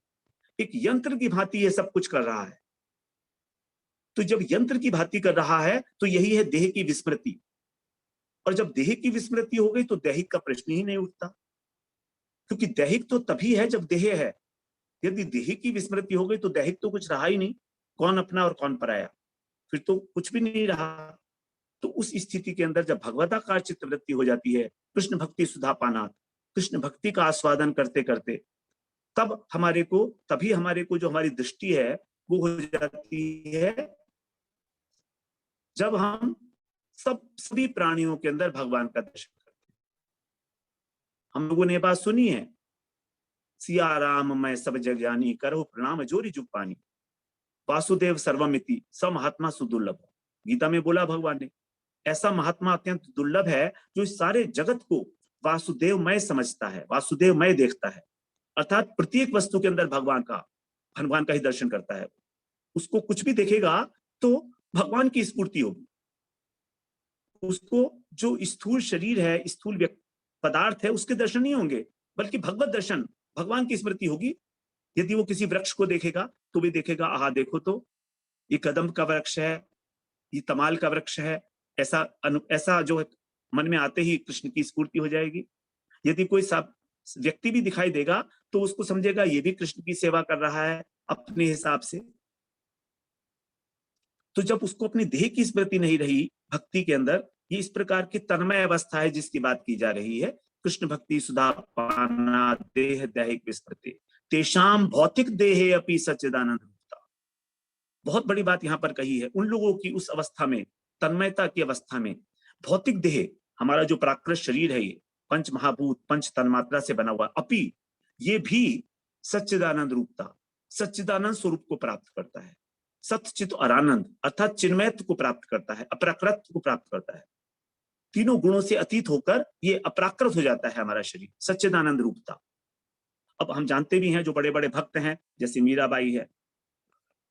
एक यंत्र की भांति ये सब कुछ कर रहा है। तो जब यंत्र की भांति कर रहा है तो यही है देह की विस्मृति, और जब देह की विस्मृति हो गई तो दैहिक का प्रश्न ही नहीं उठता, क्योंकि दैहिक तो तभी है जब देह है। यदि देह की विस्मृति हो गई तो दैहिक तो कुछ रहा ही नहीं, कौन अपना और कौन पराया, फिर तो कुछ भी नहीं रहा। तो उस स्थिति के अंदर जब भगवदाकार चित्तवृत्ति हो जाती है, कृष्ण भक्ति सुधा पानात, कृष्ण भक्ति का आस्वादन करते करते, तभी हमारे को जो हमारी दृष्टि है वो हो जाती है, जब हम सभी प्राणियों के अंदर भगवान का दर्शन करते हैं। हम लोगों ने ये बात सुनी है, सिया राम मैं सब जग जानी, करो प्रणाम जोरी जुग पानी, वासुदेव सर्वमिति स महात्मा सुदुर्लभ। गीता में बोला भगवान ने, ऐसा महात्मा अत्यंत दुर्लभ है जो इस सारे जगत को वासुदेवमय समझता है, वासुदेवमय देखता है, अर्थात प्रत्येक वस्तु के अंदर भगवान का ही दर्शन करता है। उसको कुछ भी देखेगा तो भगवान की स्फूर्ति होगी, उसको जो स्थूल शरीर है, स्थूल पदार्थ है, उसके दर्शन नहीं होंगे, बल्कि भगवत दर्शन, भगवान की स्मृति होगी। यदि वो किसी वृक्ष को देखेगा तो भी देखेगा, आहा देखो तो ये कदम का वृक्ष है, ये तमाल का वृक्ष है, ऐसा जो मन में आते ही कृष्ण की स्फूर्ति हो जाएगी। यदि कोई सब व्यक्ति भी दिखाई देगा तो उसको समझेगा ये भी कृष्ण की सेवा कर रहा है अपने हिसाब से। तो जब उसको अपनी देह की स्मृति नहीं रही भक्ति के अंदर, ये इस प्रकार की तन्मय अवस्था है जिसकी बात की जा रही है। कृष्ण भक्ति सुधा पाना देह दैहिक विस्मृति, तेषाम भौतिक देहे अपि सच्चिदानंद रूपता। बहुत बड़ी बात यहाँ पर कही है, उन लोगों की उस अवस्था में, तन्मयता की अवस्था में, भौतिक देह, हमारा जो प्राकृत शरीर है, ये पंच महाभूत पंच तन्मात्रा से बना हुआ, अपि ये भी सच्चिदानंद रूपता, सच्चिदानंद स्वरूप को प्राप्त करता है। सतचित और आनंद अर्थात चिन्मयत्व को प्राप्त करता है, अपराकृत को प्राप्त करता है। तीनों गुणों से अतीत होकर ये अपराकृत हो जाता है हमारा शरीर, सच्चिदानंद रूपता। अब हम जानते भी हैं जो बड़े बड़े भक्त हैं, जैसे मीराबाई है,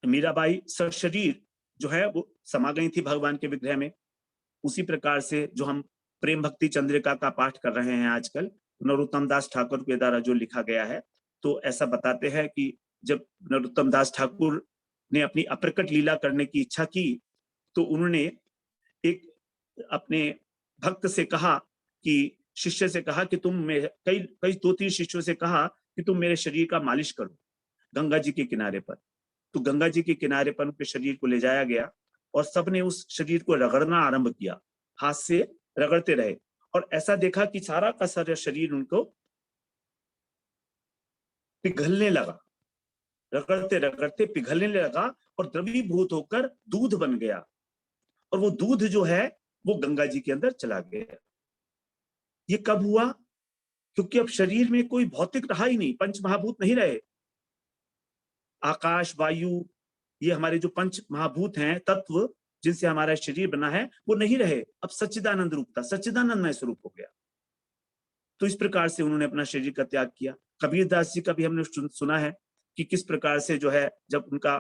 मीराबाई सशरीर जो है वो समा गई थी भगवान के विग्रह में। उसी प्रकार से जो हम प्रेम भक्ति चंद्रिका का पाठ कर रहे हैं आजकल, नरोत्तम दास ठाकुर के द्वारा जो लिखा गया है, तो ऐसा बताते हैं कि जब नरोत्तम दास ठाकुर ने अपनी अप्रकट लीला करने की इच्छा की, तो उन्होंने एक अपने भक्त से कहा कि शिष्य से कहा कि तुम कई कई 2-3 शिष्यों से कहा कि तुम मेरे शरीर का मालिश करो गंगा जी के किनारे पर। तो गंगा जी के किनारे पर उनके शरीर को ले जाया गया और सबने उस शरीर को रगड़ना आरंभ किया, हाथ से रगड़ते रहे, और ऐसा देखा कि सारा का सारा शरीर उनको पिघलने लगा, रगड़ते रगड़ते पिघलने लगा और द्रवीभूत होकर दूध बन गया, और वो दूध जो है वो गंगा जी के अंदर चला गया। ये कब हुआ? क्योंकि अब शरीर में कोई भौतिक रहा ही नहीं, पंच महाभूत नहीं रहे। आकाश, वायु, ये हमारे जो पंच महाभूत हैं, तत्व जिनसे हमारा शरीर बना है, वो नहीं रहे। अब सच्चिदानंद रूपता, सच्चिदानंदमय स्वरूप हो गया। तो इस प्रकार से उन्होंने अपना शरीर का त्याग किया। कबीरदास जी का भी हमने सुना है कि किस प्रकार से जो है जब उनका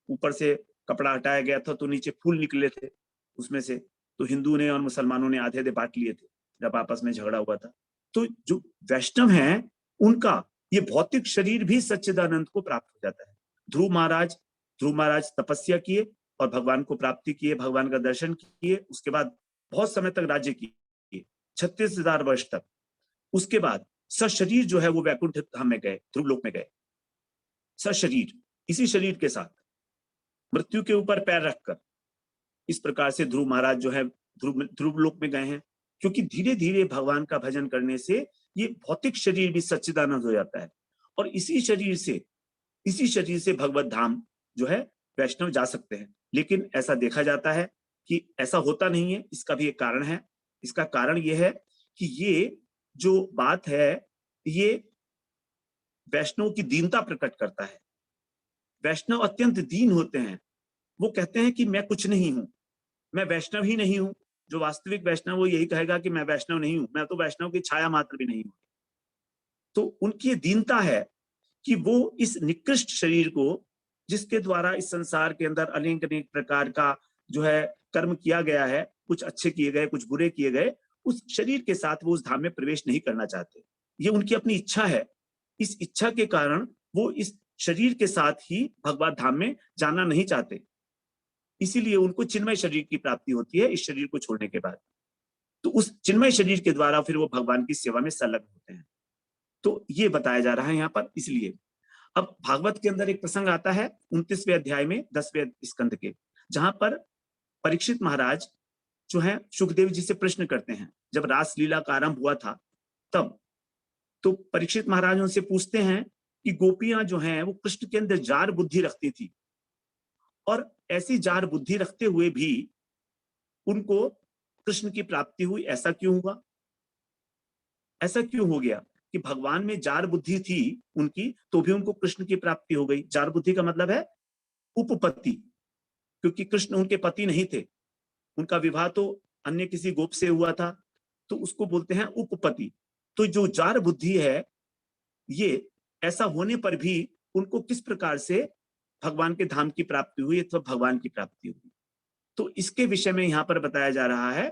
ऊपर से कपड़ा हटाया गया था तो नीचे फूल निकले थे उसमें से, तो हिंदू ने और मुसलमानों ने आधे आधे बांट लिए थे जब आपस में झगड़ा हुआ था। तो जो वैष्णव हैं उनका ये भौतिक शरीर भी सच्चिदानंद को प्राप्त हो जाता है। ध्रुव महाराज तपस्या किए और भगवान को प्राप्ति किए, भगवान का दर्शन किए, उसके बाद बहुत समय तक राज्य किए, 36,000 वर्ष तक। उसके बाद सशरीर जो है वो वैकुंठ धाम में गए, ध्रुवलोक में गए, सशरीर, इसी शरीर के साथ मृत्यु के ऊपर पैर रखकर। इस प्रकार से ध्रुव महाराज जो है ध्रुवलोक में गए हैं, क्योंकि धीरे धीरे भगवान का भजन करने से ये भौतिक शरीर भी सच्चिदानंद हो जाता है, और इसी शरीर से भगवत धाम जो है वैष्णव जा सकते हैं। लेकिन ऐसा देखा जाता है कि ऐसा होता नहीं है। इसका भी एक कारण है। इसका कारण ये है कि ये जो बात है ये वैष्णव की दीनता प्रकट करता है। वैष्णव अत्यंत दीन होते हैं। वो कहते हैं कि मैं कुछ नहीं हूं, मैं वैष्णव ही नहीं हूं। जो वास्तविक वैष्णव वो यही कहेगा कि मैं वैष्णव नहीं हूं, मैं तो वैष्णव की छाया मात्र भी नहीं हूं। तो उनकी दीनता है कि वो इस निकृष्ट शरीर को, जिसके द्वारा इस संसार के अंदर अनेक अनेक प्रकार का जो है कर्म किया गया है, कुछ अच्छे किए गए, कुछ बुरे किए गए, उस शरीर के साथ वो उस धाम में प्रवेश नहीं करना चाहते। ये उनकी अपनी इच्छा है। इस इच्छा के कारण वो इस शरीर के साथ ही भगवत धाम में जाना नहीं चाहते। इसीलिए उनको चिन्मय शरीर की प्राप्ति होती है इस शरीर को छोड़ने के बाद। तो उस चिन्मय शरीर के द्वारा फिर वो भगवान की सेवा में संलग्न होते हैं। तो ये बताया जा रहा है यहाँ पर। इसलिए अब भागवत के अंदर एक प्रसंग आता है 29वें अध्याय में 10वें स्कंद के, जहां पर परीक्षित महाराज जो है सुखदेव जी से प्रश्न करते हैं। जब रासलीला का आरंभ हुआ था तब तो परीक्षित महाराज उनसे पूछते हैं कि गोपियां जो हैं वो कृष्ण के अंदर जार बुद्धि रखती थी, और ऐसी जार बुद्धि रखते हुए भी उनको कृष्ण की प्राप्ति हुई, ऐसा क्यों हुआ? ऐसा क्यों हो गया कि भगवान में जार बुद्धि थी उनकी, तो भी उनको कृष्ण की प्राप्ति हो गई? जार बुद्धि का मतलब है उपपत्ति, क्योंकि कृष्ण उनके पति नहीं थे, उनका विवाह तो अन्य किसी गोप से हुआ था, तो उसको बोलते हैं उपपत्ति। तो जो जार बुद्धि है, ये ऐसा होने पर भी उनको किस प्रकार से भगवान के धाम की प्राप्ति हुई अथवा भगवान की प्राप्ति हुई? तो इसके विषय में यहां पर बताया जा रहा है,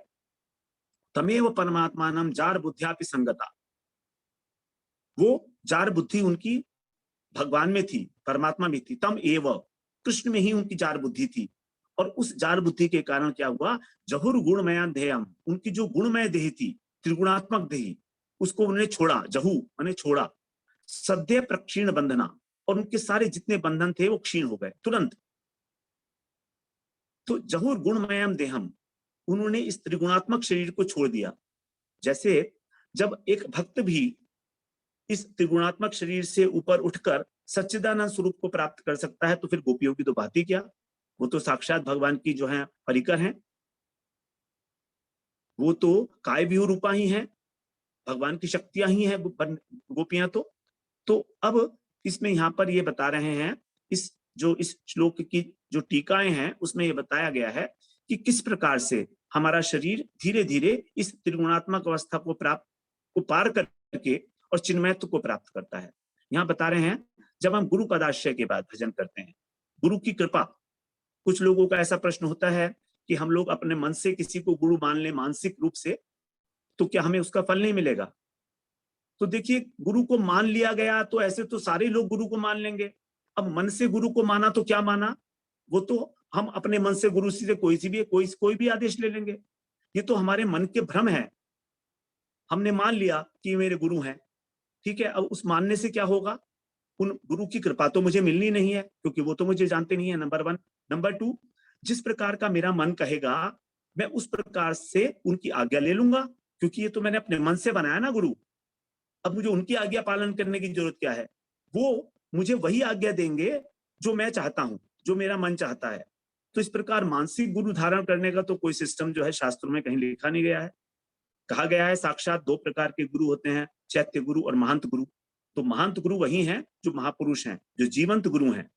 तमेव परमात्मानम जार बुद्ध्यापि संगता। वो जार बुद्धि उनकी भगवान में थी, परमात्मा में थी, तम एव, कृष्ण में ही उनकी जार बुद्धि थी। और उस जार बुद्धि के कारण क्या हुआ? जहुर गुणमया देहम, उनकी जो गुणमय देह थी, त्रिगुणात्मक देह, उसको उन्होंने छोड़ा। जहु माने छोड़ा। सद्य प्रक्षीण बंधना, और उनके सारे जितने बंधन थे वो क्षीण हो गए तुरंत। तो जहुर गुणमयम देहम, उन्होंने इस त्रिगुणात्मक शरीर को छोड़ दिया। जैसे जब एक भक्त भी इस त्रिगुणात्मक शरीर से ऊपर उठकर सच्चिदानंद स्वरूप को प्राप्त कर सकता है, तो फिर गोपियों की तो बात ही क्या। वो तो साक्षात भगवान की जो है परिकर हैं, वो तो काय व्यू रूपा ही हैं, भगवान की शक्तियां ही हैं गोपियां। तो अब इसमें यहाँ पर ये बता रहे हैं, इस जो इस श्लोक की जो टीकाएं हैं उसमें ये बताया गया है कि किस प्रकार से हमारा शरीर धीरे धीरे इस त्रिगुणात्मक अवस्था को पार करके और चिन्मयत्व को प्राप्त करता है। यहाँ बता रहे हैं जब हम गुरु पदाश्रय के बाद भजन करते हैं, गुरु की कृपा, कुछ लोगों का ऐसा प्रश्न होता है कि हम लोग अपने मन से किसी को गुरु मान लें मानसिक रूप से, तो क्या हमें उसका फल नहीं मिलेगा? तो देखिए, गुरु को मान लिया गया तो ऐसे तो सारे लोग गुरु को मान लेंगे। अब मन से गुरु को माना तो क्या माना, वो तो हम अपने मन से गुरु से कोई भी आदेश ले लेंगे। ये तो हमारे मन के भ्रम है। हमने मान लिया कि मेरे गुरु हैं, ठीक है। अब उस मानने से क्या होगा? उन गुरु की कृपा तो मुझे मिलनी नहीं है, क्योंकि वो तो मुझे जानते नहीं है, नंबर 1। नंबर 2, जिस प्रकार का मेरा मन कहेगा मैं उस प्रकार से उनकी आज्ञा ले लूंगा, क्योंकि ये तो मैंने अपने मन से बनाया ना गुरु। अब मुझे उनकी आज्ञा पालन करने की जरूरत क्या है? वो मुझे वही आज्ञा देंगे जो मैं चाहता हूं, जो मेरा मन चाहता है। तो इस प्रकार मानसिक गुरु धारण करने का तो कोई सिस्टम जो है शास्त्रों में कहीं लिखा नहीं गया है। कहा गया है साक्षात 2 प्रकार के गुरु होते हैं, चैत्य गुरु और महंत गुरु। तो महंत गुरु वही हैं जो महापुरुष हैं, जो जीवंत गुरु हैं।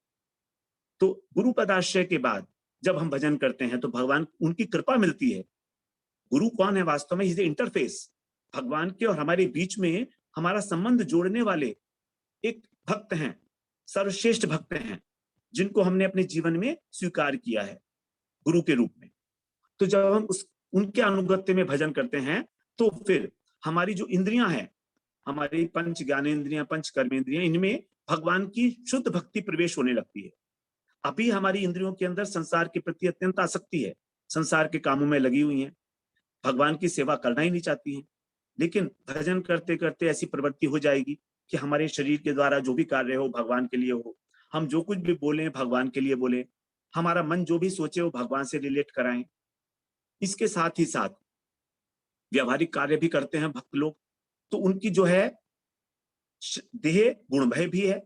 तो गुरु पदाश्रय के बाद जब हम भजन करते हैं तो भगवान उनकी कृपा मिलती है। गुरु कौन है? वास्तव में इज इंटरफेस, भगवान के और हमारे बीच में हमारा संबंध जोड़ने वाले एक भक्त हैं, सर्वश्रेष्ठ भक्त हैं, जिनको हमने अपने जीवन में स्वीकार किया है गुरु के रूप में। तो जब हम उनके अनुगत्य में भजन करते हैं तो फिर हमारी जो इंद्रियां हैं, हमारी पंच ज्ञानेंद्रियां, पंच कर्मेंद्रियां, इनमें भगवान की शुद्ध भक्ति प्रवेश होने लगती है। अभी हमारी इंद्रियों के अंदर संसार के प्रति अत्यंत आसक्ति है, संसार के कामों में लगी हुई हैं, भगवान की सेवा करना ही नहीं चाहती हैं। लेकिन भजन करते करते ऐसी प्रवृत्ति हो जाएगी कि हमारे शरीर के द्वारा जो भी कार्य हो भगवान के लिए हो, हम जो कुछ भी बोले भगवान के लिए बोले, हमारा मन जो भी सोचे वो भगवान से रिलेट कराएं। इसके साथ ही साथ व्यावहारिक कार्य भी करते हैं भक्त लोग, तो उनकी जो है देह गुणमय भी है,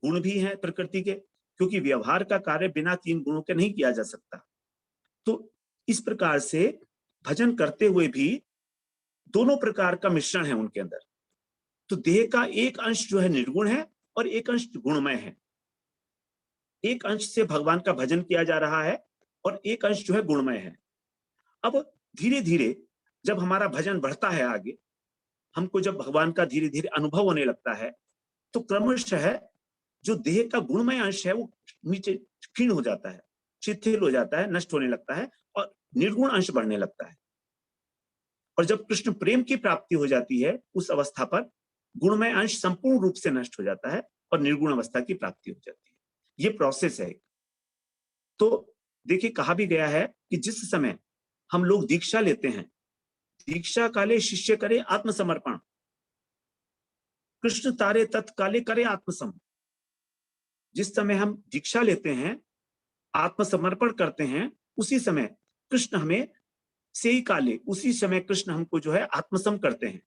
गुण भी है प्रकृति के, क्योंकि व्यवहार का कार्य बिना 3 गुणों के नहीं किया जा सकता। तो इस प्रकार से भजन करते हुए भी दोनों प्रकार का मिश्रण है उनके अंदर। तो देह का एक अंश जो है निर्गुण है और एक अंश गुणमय है। एक अंश से भगवान का भजन किया जा रहा है और एक अंश जो है गुणमय है। अब धीरे धीरे जब हमारा भजन बढ़ता है आगे, हमको जब भगवान का धीरे धीरे अनुभव होने लगता है, तो क्रमशः जो देह का गुणमय अंश है वो नीचे क्षीण हो जाता है, शिथिल हो जाता है, नष्ट होने लगता है और निर्गुण अंश बढ़ने लगता है। और जब कृष्ण प्रेम की प्राप्ति हो जाती है उस अवस्था पर गुणमय अंश संपूर्ण रूप से नष्ट हो जाता है और निर्गुण अवस्था की प्राप्ति हो जाती है। ये प्रोसेस है। तो देखिए, कहा भी गया है कि जिस समय हम लोग दीक्षा लेते हैं, दीक्षा काले शिष्य करे आत्मसमर्पण, कृष्ण तारे तत्काले करे आत्मसम। जिस समय हम दीक्षा लेते हैं, आत्मसमर्पण करते हैं, उसी समय कृष्ण हमें से ही काले, उसी समय कृष्ण हमको जो है आत्मसम करते हैं।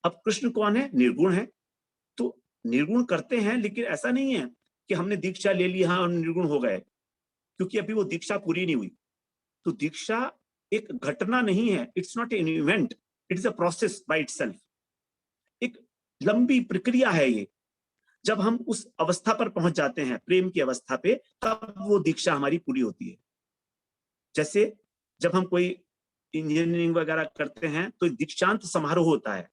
अब कृष्ण कौन है? निर्गुण है। तो निर्गुण करते हैं, लेकिन ऐसा नहीं है कि हमने दीक्षा ले ली हाँ और निर्गुण हो गए, क्योंकि अभी वो दीक्षा पूरी नहीं हुई। तो दीक्षा एक घटना नहीं है, it's not an event, it is a process by itself. एक लंबी प्रक्रिया है ये। जब हम उस अवस्था पर पहुंच जाते हैं, प्रेम की अवस्था पे, तब वो दीक्षा हमारी पूरी होती है। जैसे जब हम कोई इंजीनियरिंग वगैरह करते हैं तो दीक्षांत समारोह होता है।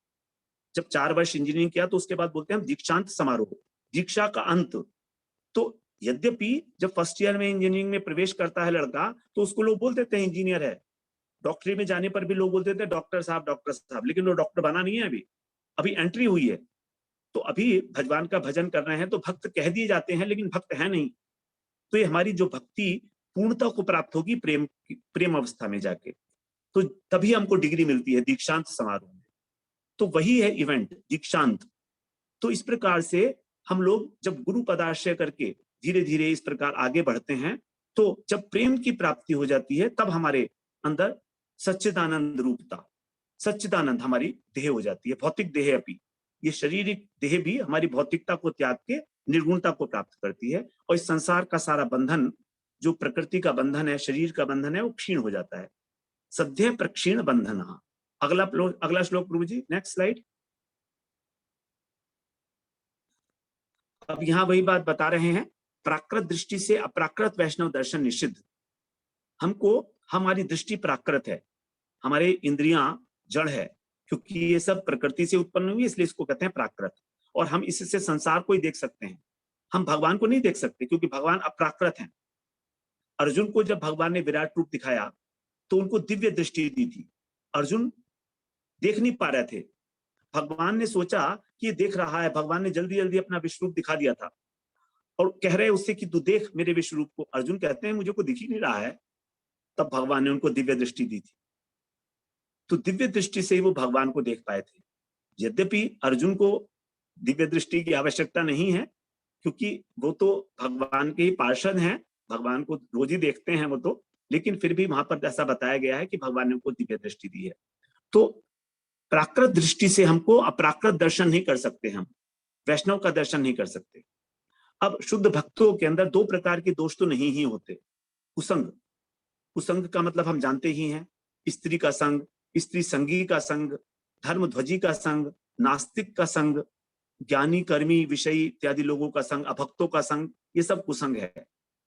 जब 4 वर्ष इंजीनियरिंग किया तो उसके बाद बोलते हैं दीक्षांत समारोह, दीक्षा का अंत। तो यद्यपि जब फर्स्ट ईयर में इंजीनियरिंग में प्रवेश करता है लड़का, तो उसको लोग बोल देते हैं इंजीनियर है। डॉक्टरी में जाने पर भी लोग बोलते थे डॉक्टर साहब, लेकिन वो डॉक्टर बना नहीं है, अभी एंट्री हुई है। तो अभी भगवान का भजन कर रहे हैं तो भक्त कह दिए जाते हैं, लेकिन भक्त है नहीं। तो ये हमारी जो भक्ति पूर्णता को प्राप्त होगी प्रेम अवस्था में जाके, तो तभी हमको डिग्री मिलती है दीक्षांत समारोह में। तो वही है इवेंट, दीक्षांत। तो इस प्रकार से हम लोग जब गुरु पदाश्रय करके धीरे धीरे इस प्रकार आगे बढ़ते हैं, तो जब प्रेम की प्राप्ति हो जाती है तब हमारे अंदर सच्चिदानंद रूपता, सच्चिदानंद हमारी देह हो जाती है। भौतिक देह अपनी, ये शारीरिक देह भी हमारी भौतिकता को त्याग के निर्गुणता को प्राप्त करती है, और इस संसार का सारा बंधन, जो प्रकृति का बंधन है, शरीर का बंधन है, वो क्षीण हो जाता है। सद्य प्रक्षीण बंधन। अगला श्लोक प्रभु जी, नेक्स्ट स्लाइड। अब यहाँ वही बात बता रहे हैं प्राकृत दृष्टि से अप्राकृत वैष्णव दर्शन निषिद्ध। हमको, हमारी दृष्टि प्राकृत है, हमारे इंद्रियां जड़ है, क्योंकि ये सब प्रकृति से उत्पन्न हुई, इसलिए इसको कहते हैं प्राकृत। और हम इससे संसार को ही देख सकते हैं, हम भगवान को नहीं देख सकते, क्योंकि भगवान अप्राकृत हैं। अर्जुन को जब भगवान ने विराट रूप दिखाया तो उनको दिव्य दृष्टि दी थी। अर्जुन देख नहीं पा रहे थे, भगवान ने सोचा कि ये देख रहा है, भगवान ने जल्दी जल्दी अपना विश्व रूप दिखा दिया था और कह रहे उससे कि तू देख मेरे विश्व रूप को। अर्जुन कहते हैं मुझे को दिख ही नहीं रहा है। तब भगवान ने उनको दिव्य दृष्टि दी थी, तो दिव्य दृष्टि से ही वो भगवान को देख पाए थे। यद्यपि अर्जुन को दिव्य दृष्टि की आवश्यकता नहीं है, क्योंकि वो तो भगवान के ही पार्षद हैं, भगवान को रोज ही देखते हैं वो तो, लेकिन फिर भी वहां पर ऐसा बताया गया है कि भगवान ने उनको दिव्य दृष्टि दी है। तो प्राकृत दृष्टि से हमको अप्राकृत दर्शन नहीं कर सकते, हम वैष्णव का दर्शन नहीं कर सकते। अब शुद्ध भक्तों के अंदर दो प्रकार के दोष तो नहीं ही होते। कुसंग, कुसंग का मतलब हम जानते ही हैं, स्त्री का संग, स्त्री संगी का संग, धर्म ध्वजी का संग, नास्तिक का संग, ज्ञानी कर्मी विषयी इत्यादि लोगों का संग, अभक्तों का संग, ये सब कुसंग है।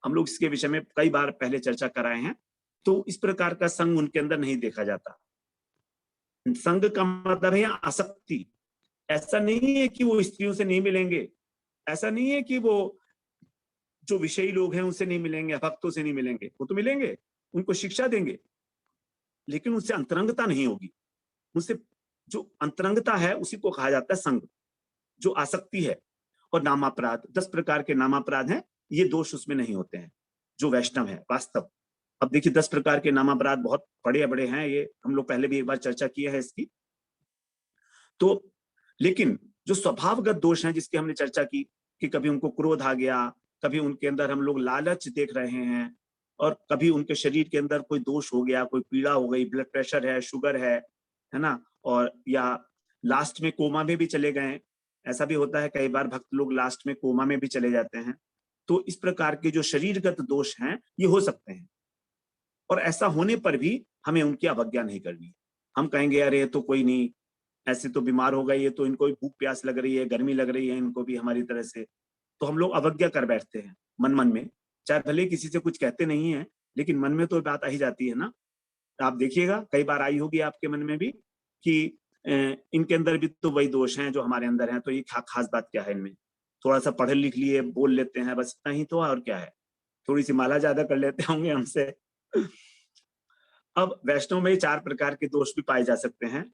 हम लोग इसके विषय में कई बार पहले चर्चा कराए हैं। तो इस प्रकार का संग उनके अंदर नहीं देखा जाता। संग का मतलब है आसक्ति। ऐसा नहीं है कि वो स्त्रियों से नहीं मिलेंगे, ऐसा नहीं है कि वो जो विषयी लोग हैं उनसे नहीं मिलेंगे, भक्तों से नहीं मिलेंगे, वो तो मिलेंगे, उनको शिक्षा देंगे, लेकिन उनसे अंतरंगता नहीं होगी। उनसे जो अंतरंगता है उसी को कहा जाता है संग, जो आसक्ति है। और नामापराध, 10 प्रकार के नामापराध हैं, ये दोष उसमें नहीं होते हैं जो वैष्णव है वास्तव। अब देखिए 10 प्रकार के नामापराध बहुत बड़े बड़े हैं, ये हम लोग पहले भी एक बार चर्चा की है इसकी। तो लेकिन जो स्वभावगत दोष हैं जिसकी हमने चर्चा की कि कभी उनको क्रोध आ गया, कभी उनके अंदर हम लोग लालच देख रहे हैं, और कभी उनके शरीर के अंदर कोई दोष हो गया, कोई पीड़ा हो गई, ब्लड प्रेशर है, शुगर है ना, और या लास्ट में कोमा में भी चले गए। ऐसा भी होता है, कई बार भक्त लोग लास्ट में कोमा में भी चले जाते हैं। तो इस प्रकार के जो शरीरगत दोष हैं ये हो सकते हैं, और ऐसा होने पर भी हमें उनकी अवज्ञा नहीं करनी। हम कहेंगे अरे तो कोई नहीं, ऐसे तो बीमार हो गए, ये तो इनको भी भूख प्यास लग रही है, गर्मी लग रही है इनको भी हमारी तरह से, तो हम लोग अवज्ञा कर बैठते हैं मन मन में। चाहे भले किसी से कुछ कहते नहीं है, लेकिन मन में तो बात आ ही जाती है ना। आप देखिएगा कई बार आई होगी आपके मन में भी कि इनके अंदर भी तो वही दोष हैं जो हमारे अंदर हैं, तो ये खास बात क्या है इनमें, थोड़ा सा पढ़े लिख लिए, बोल लेते हैं, बस इतना ही तो, और क्या है, थोड़ी सी माला ज्यादा कर लेते होंगे हमसे। अब वैष्णव में 4 प्रकार के दोष भी पाए जा सकते हैं।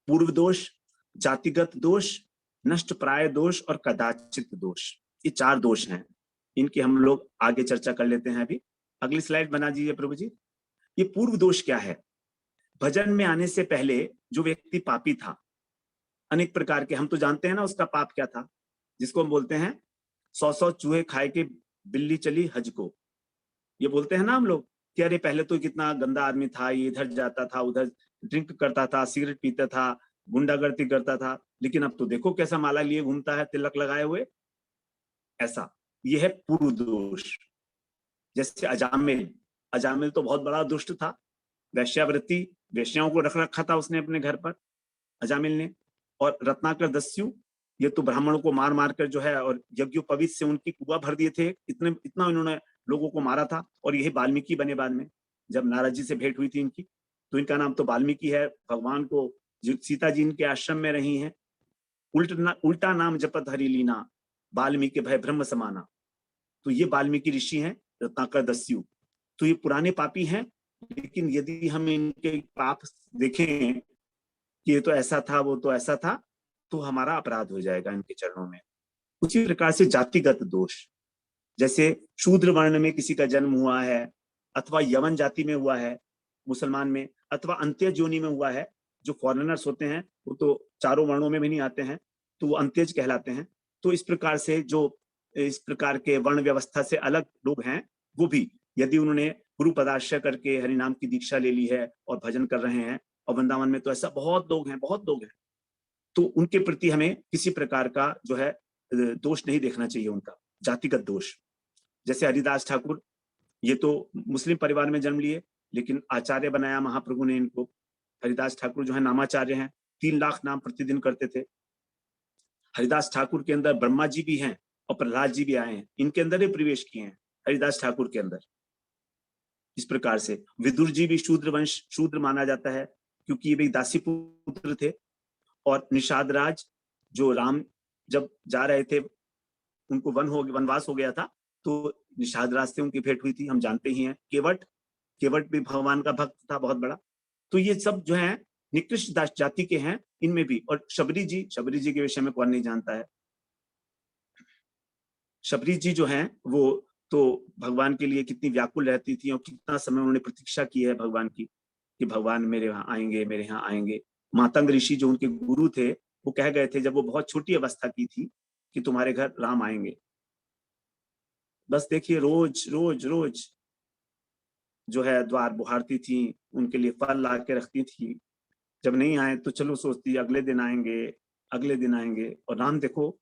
पूर्व दोष, जातिगत दोष, नष्ट प्राय दोष और कदाचित दोष। ये 4 दोष हैं, इनकी हम लोग आगे चर्चा कर लेते हैं। अभी अगली स्लाइड बना दीजिए प्रभु जी। ये पूर्व दोष क्या है? भजन में आने से पहले जो व्यक्ति पापी था, अनेक प्रकार के, हम तो जानते हैं ना उसका पाप क्या था, जिसको हम बोलते हैं 100 चूहे खाए के बिल्ली चली हज को। ये बोलते हैं ना हम लोग कि अरे पहले तो कितना गंदा आदमी था, ये इधर जाता था, उधर ड्रिंक करता था, सिगरेट पीता था, गुंडागर्दी करता था, लेकिन अब तो देखो कैसा माला लिए घूमता है, तिलक लगाए हुए। ऐसा, ये है पूर्व दोष। जैसे अजामिल, अजामिल तो बहुत बड़ा दुष्ट था, वैश्यावृत्ति, वेश्याओं को रख रखा था उसने अपने घर पर, अजामिल ने। और रत्नाकर दस्यु, ये तो ब्राह्मणों को मार मार कर जो है, और यज्ञोपवीत से उनकी कुआ भर दिए थे, इतना इन्होंने लोगों को मारा था। और यही वाल्मीकि बने बाद में, जब नारद जी से भेंट हुई थी इनकी, तो इनका नाम तो वाल्मीकि है। भगवान को सीता जी इनके आश्रम में रही हैं, उल्टा नाम जपत हरि लीना, वाल्मीकि भय ब्रह्म समाना। तो ये वाल्मीकि ऋषि हैं, रत्नाकर दस्यु। तो ये पुराने पापी हैं, लेकिन यदि हम इनके पाप देखें कि ये तो ऐसा था, वो तो ऐसा था, तो हमारा अपराध हो जाएगा इनके चरणों में। उसी प्रकार से जातिगत दोष, जैसे शूद्र वर्ण में किसी का जन्म हुआ है, अथवा यवन जाति में हुआ है मुसलमान में, अथवा अंत्य योनि में हुआ है। जो फॉरेनर्स होते हैं वो तो चारों वर्णों में भी नहीं आते हैं, तो वो अंत्यज कहलाते हैं। तो इस प्रकार से जो इस प्रकार के वर्ण व्यवस्था से अलग लोग हैं, वो भी यदि उन्होंने गुरु पदाश्रय करके हरिनाम की दीक्षा ले ली है और भजन कर रहे हैं, और वृंदावन में तो ऐसा बहुत लोग हैं, बहुत लोग हैं, तो उनके प्रति हमें किसी प्रकार का जो है दोष नहीं देखना चाहिए, उनका जातिगत दोष। जैसे हरिदास ठाकुर, ये तो मुस्लिम परिवार में जन्म लिए, लेकिन आचार्य बनाया महाप्रभु ने इनको। हरिदास ठाकुर जो है नामाचार्य हैं, 3 लाख नाम प्रतिदिन करते थे। हरिदास ठाकुर के अंदर ब्रह्मा जी भी हैं, और प्रहलाद जी भी आए हैं, इनके अंदर ही प्रवेश किए हैं, हरिदास ठाकुर के अंदर। इस प्रकार से विदुर जी भी शूद्र वंश, शूद्र माना जाता है, क्योंकि ये भी दासी पुत्र थे। और निषाद राज, जो राम जब जा रहे थे, उनको वनवास हो गया था, तो निषाद राज से उनकी भेंट हुई थी, हम जानते ही हैं। केवट, केवट भी भगवान का भक्त था बहुत बड़ा। तो ये सब जो है निकृष्ट दास जाति के हैं, इनमें भी। और शबरी जी, शबरी जी के विषय में कौन नहीं जानता है। शबरी जी जो हैं वो तो भगवान के लिए कितनी व्याकुल रहती थी, और कितना समय उन्होंने प्रतीक्षा की है भगवान की, कि भगवान मेरे यहाँ आएंगे, मेरे यहाँ आएंगे। मातंग ऋषि जो उनके गुरु थे, वो कह गए थे जब वो बहुत छोटी अवस्था की थी कि तुम्हारे घर राम आएंगे। बस देखिए, रोज रोज रोज जो है द्वार बुहारती थी, उनके लिए फल ला के रखती थी। जब नहीं आए तो चलो सोचती अगले दिन आएंगे, अगले दिन आएंगे। और राम देखो,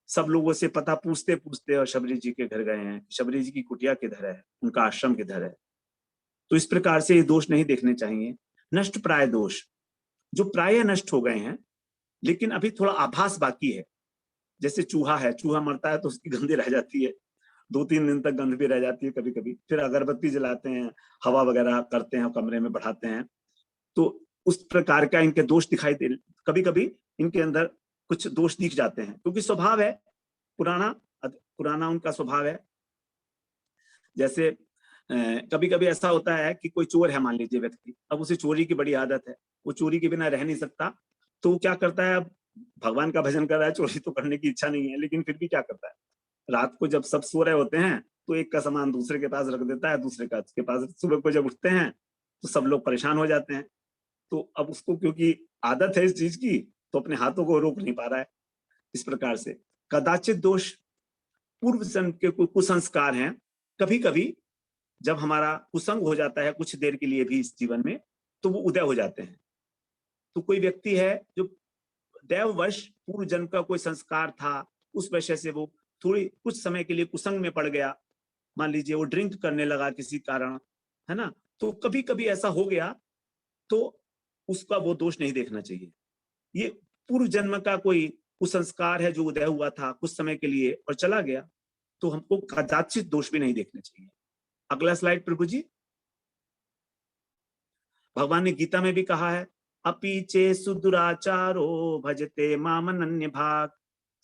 सब लोगों से पता पूछते पूछते और शबरी जी के घर गए हैं, शबरी जी की कुटिया किधर है, उनका आश्रम किधर है। तो इस प्रकार से ये दोष नहीं देखने चाहिए, नष्ट प्राय दोष, जो प्राय नष्ट हो गए हैं, लेकिन अभी थोड़ा आभास बाकी है। जैसे चूहा है, चूहा मरता है तो उसकी गंध रह जाती है, 2-3 दिन तक गंध भी रह जाती है कभी कभी। फिर अगरबत्ती जलाते हैं, हवा वगैरह करते हैं, कमरे में बढ़ाते हैं, तो उस प्रकार का इनके दोष दिखाई दे, कभी कभी इनके अंदर कुछ दोष दिख जाते हैं, क्योंकि स्वभाव है पुराना, पुराना उनका स्वभाव है। जैसे कभी कभी ऐसा होता है कि कोई चोर है, मान लीजिए व्यक्ति, अब उसे चोरी की बड़ी आदत है, वो चोरी के बिना रह नहीं सकता, तो वो क्या करता है, अब भगवान का भजन कर रहा है, चोरी तो करने की इच्छा नहीं है, लेकिन फिर भी क्या करता है, रात को जब सब सो रहे होते हैं तो एक का सामान दूसरे के पास रख देता है, दूसरे का उसके पास। सुबह को जब उठते हैं तो सब लोग परेशान हो जाते हैं, तो अब उसको क्योंकि आदत है इस चीज की, तो अपने हाथों को रोक नहीं पा रहा है। इस प्रकार से कदाचित दोष पूर्व जन्म के कोई कुसंस्कार हैं। कभी कभी जब हमारा कुसंग हो जाता है कुछ देर के लिए भी इस जीवन में, तो वो उदय हो जाते हैं। तो कोई व्यक्ति है जो दैववश पूर्व जन्म का कोई संस्कार था, उस वजह से वो थोड़ी कुछ समय के लिए कुसंग में पड़ गया, मान लीजिए वो ड्रिंक करने लगा किसी कारण, है ना, तो कभी कभी ऐसा हो गया, तो उसका वो दोष नहीं देखना चाहिए। ये पूर्व जन्म का कोई कुसंस्कार है जो उदय हुआ था कुछ समय के लिए और चला गया, तो हमको कदाचित दोष भी नहीं देखने चाहिए। अगला स्लाइड प्रभु जी। भगवान ने गीता में भी कहा है, अपि चे सुदुराचारो भजते मामनन्य भाग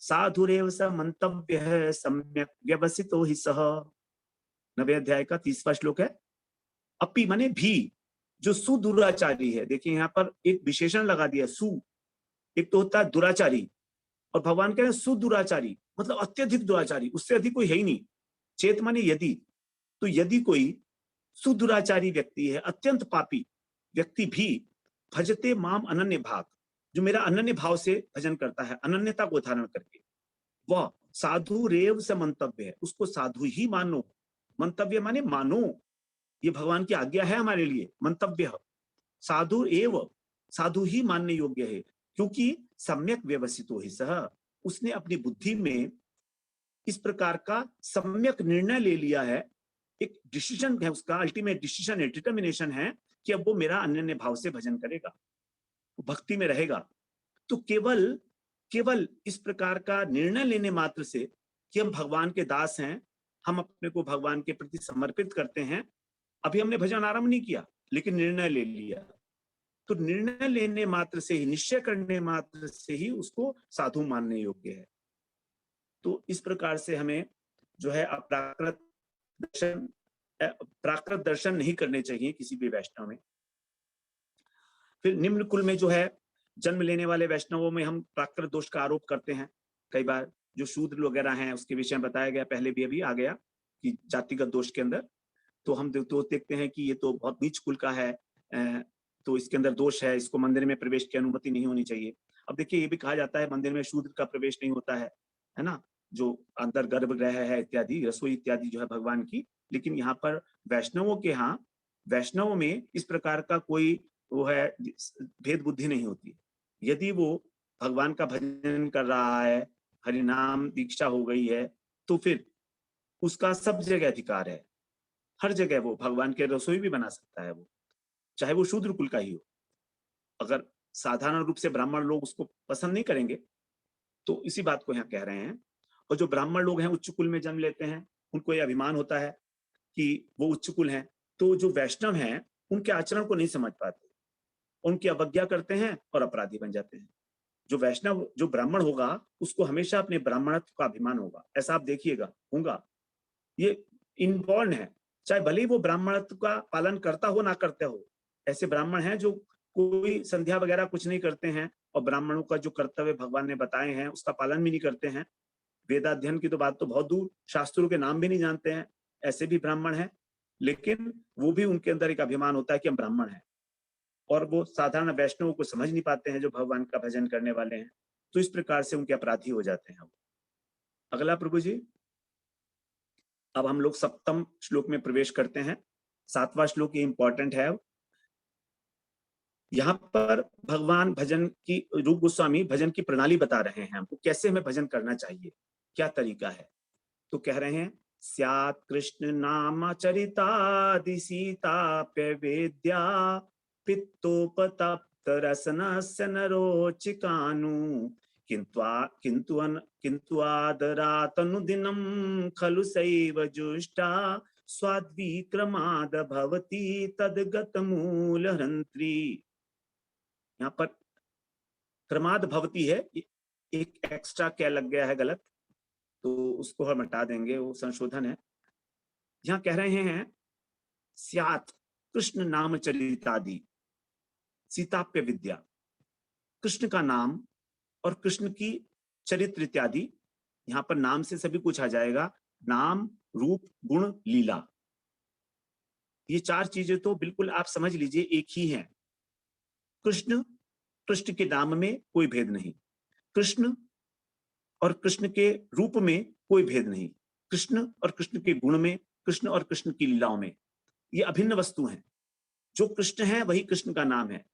साधुरेव स मंतव्य है सम्यक व्यवसितो हि सह। 9वें अध्याय का 30वां श्लोक है। अपि माने भी, जो सुदुराचारी है, देखिए यहाँ पर एक विशेषण लगा दिया, सु, एक तो होता है दुराचारी, और भगवान कह रहे हैं सुदुराचारी, मतलब अत्यधिक दुराचारी, उससे अधिक कोई है ही नहीं। चेत माने यदि, तो यदि कोई सुदुराचारी व्यक्ति है, अत्यंत पापी व्यक्ति भी, भजते माम अनन्य भाग, जो मेरा अनन्य भाव से भजन करता है, अनन्यता को धारण करके, वह साधु रेव से मंतव्य है, उसको साधु ही मानो। मंतव्य माने मानो, ये भगवान की आज्ञा है हमारे लिए। मंतव्य साधु एव, साधु ही मानने योग्य है, क्योंकि सम्यक व्यवसितो ही सह, उसने अपनी बुद्धि में इस प्रकार का सम्यक निर्णय ले लिया है, एक डिसीजन है उसका, अल्टीमेट डिसीजन है, डिटर्मिनेशन है कि अब वो मेरा अनन्य भाव से भजन करेगा, भक्ति में रहेगा। तो केवल केवल इस प्रकार का निर्णय लेने मात्र से कि हम भगवान के दास हैं, हम अपने को भगवान के प्रति समर्पित करते हैं, अभी हमने भजन आरंभ नहीं किया लेकिन निर्णय ले लिया, तो निर्णय लेने मात्र से ही, निश्चय करने मात्र से ही उसको साधु मानने योग्य है। तो इस प्रकार से हमें जो है प्राकृत दर्शन नहीं करने चाहिए किसी भी वैष्णव में। फिर निम्न कुल में जो है जन्म लेने वाले वैष्णवों में हम प्राकृत दोष का आरोप करते हैं कई बार, जो शूद्र वगैरह हैं उसके विषय में बताया गया, पहले भी अभी आ गया कि जातिगत दोष के अंदर, तो हम तो देखते हैं कि ये तो बहुत नीच कुल का है, तो इसके अंदर दोष है, इसको मंदिर में प्रवेश की अनुमति नहीं होनी चाहिए। अब देखिए, ये भी कहा जाता है मंदिर में शूद्र का प्रवेश नहीं होता है ना, जो अंदर गर्भगृह है इत्यादि, रसोई इत्यादि जो है भगवान की। लेकिन यहाँ पर वैष्णवों के यहाँ, वैष्णव में इस प्रकार का कोई वो है भेद बुद्धि नहीं होती। यदि वो भगवान का भजन कर रहा है, हरिनाम दीक्षा हो गई है, तो फिर उसका सब जगह अधिकार है, हर जगह वो भगवान के रसोई भी बना सकता है, वो चाहे वो शूद्र कुल का ही हो। अगर साधारण रूप से ब्राह्मण लोग उसको पसंद नहीं करेंगे, तो इसी बात को यहाँ कह रहे हैं और जो ब्राह्मण लोग हैं उच्च कुल में जन्म लेते हैं, उनको ये अभिमान होता है कि वो उच्च कुल हैं। तो जो वैष्णव हैं उनके आचरण को नहीं समझ पाते, उनकी अवज्ञा करते हैं और अपराधी बन जाते हैं। जो वैष्णव, जो ब्राह्मण होगा, उसको हमेशा अपने ब्राह्मणत्व का अभिमान होगा, ऐसा आप देखिएगा होगा, ये इनबॉर्न है। चाहे भले ही वो ब्राह्मणत्व का पालन करता हो ना करते हो, ऐसे ब्राह्मण हैं जो कोई संध्या वगैरह कुछ नहीं करते हैं और ब्राह्मणों का जो कर्तव्य भगवान ने बताए हैं उसका पालन भी नहीं करते हैं। वेदाध्ययन की तो बात तो बहुत दूर, शास्त्रों के नाम भी नहीं जानते हैं, ऐसे भी ब्राह्मण हैं। लेकिन वो भी, उनके अंदर एक अभिमान होता है कि हम ब्राह्मण हैं, और वो साधारण वैष्णव को समझ नहीं पाते हैं जो भगवान का भजन करने वाले हैं। तो इस प्रकार से उनके अपराधी हो जाते हैं। अगला प्रभु जी, अब हम लोग सप्तम श्लोक में प्रवेश करते हैं। 7वां श्लोक ये इंपॉर्टेंट है। यहाँ पर भगवान भजन की, रूप गोस्वामी भजन की प्रणाली बता रहे हैं हमको, कैसे हमें भजन करना चाहिए, क्या तरीका है। तो कह रहे हैं, स्यात् कृष्ण नाम चरितादि सीताप्य वेद्या पित्तोपतप्त रसनस्य नरोचिकानु किन्तु आदरातनुदिनं खलु सैव जुष्टा स्वाद्विक्रमाद भवति तद्गतमूलहन्त्री। यहाँ पर क्रमाद भवती है, एक एक्स्ट्रा क्या लग गया है गलत, तो उसको हम हटा देंगे, वो संशोधन है। यहाँ कह रहे हैं, स्यात् कृष्ण नाम चरितादि सीताप्य विद्या, कृष्ण का नाम और कृष्ण की चरित्र इत्यादि, यहाँ पर नाम से सभी कुछ आ जाएगा, नाम, रूप, गुण, लीला, ये 4 चीजें तो बिल्कुल आप समझ लीजिए एक ही हैं। कृष्ण, कृष्ण के नाम में कोई भेद नहीं, कृष्ण और कृष्ण के रूप में कोई भेद नहीं, कृष्ण और कृष्ण के गुण में, कृष्ण और कृष्ण की लीलाओं में, ये अभिन्न वस्तु हैं। जो कृष्ण है वही कृष्ण का नाम है,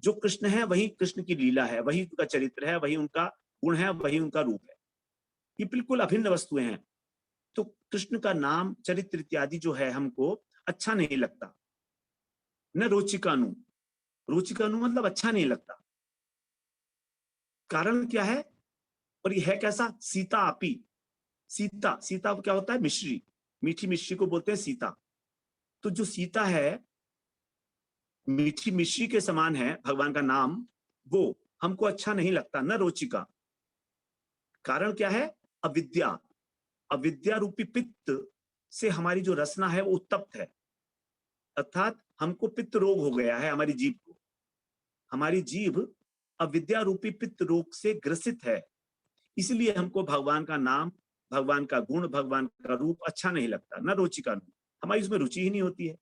जो कृष्ण है वही कृष्ण की लीला है, वही उनका चरित्र है, वही उनका गुण है, वही उनका रूप है। ये बिल्कुल अभिन्न वस्तुएं हैं। तो कृष्ण का नाम, चरित्र इत्यादि जो है हमको अच्छा नहीं लगता। न रोचिकानु, रोचिकानु मतलब अच्छा नहीं लगता। कारण क्या है, और ये है कैसा, सीता आपी, सीता, सीता क्या होता है, मिश्री, मीठी मिश्री को बोलते हैं सीता। तो जो सीता है, मीठी मिश्री के समान है भगवान का नाम, वो हमको अच्छा नहीं लगता, न रोचिका। कारण क्या है, अविद्या, अविद्या रूपी पित्त से हमारी जो रसना है वो उत्तप्त है, अर्थात हमको पित्त रोग हो गया है हमारी जीभ को। हमारी जीभ अविद्या रूपी पित्त रोग से ग्रसित है, इसलिए हमको भगवान का नाम, भगवान का गुण, भगवान का रूप अच्छा नहीं लगता, न रोचिका, हमारी उसमें रुचि ही नहीं होती है,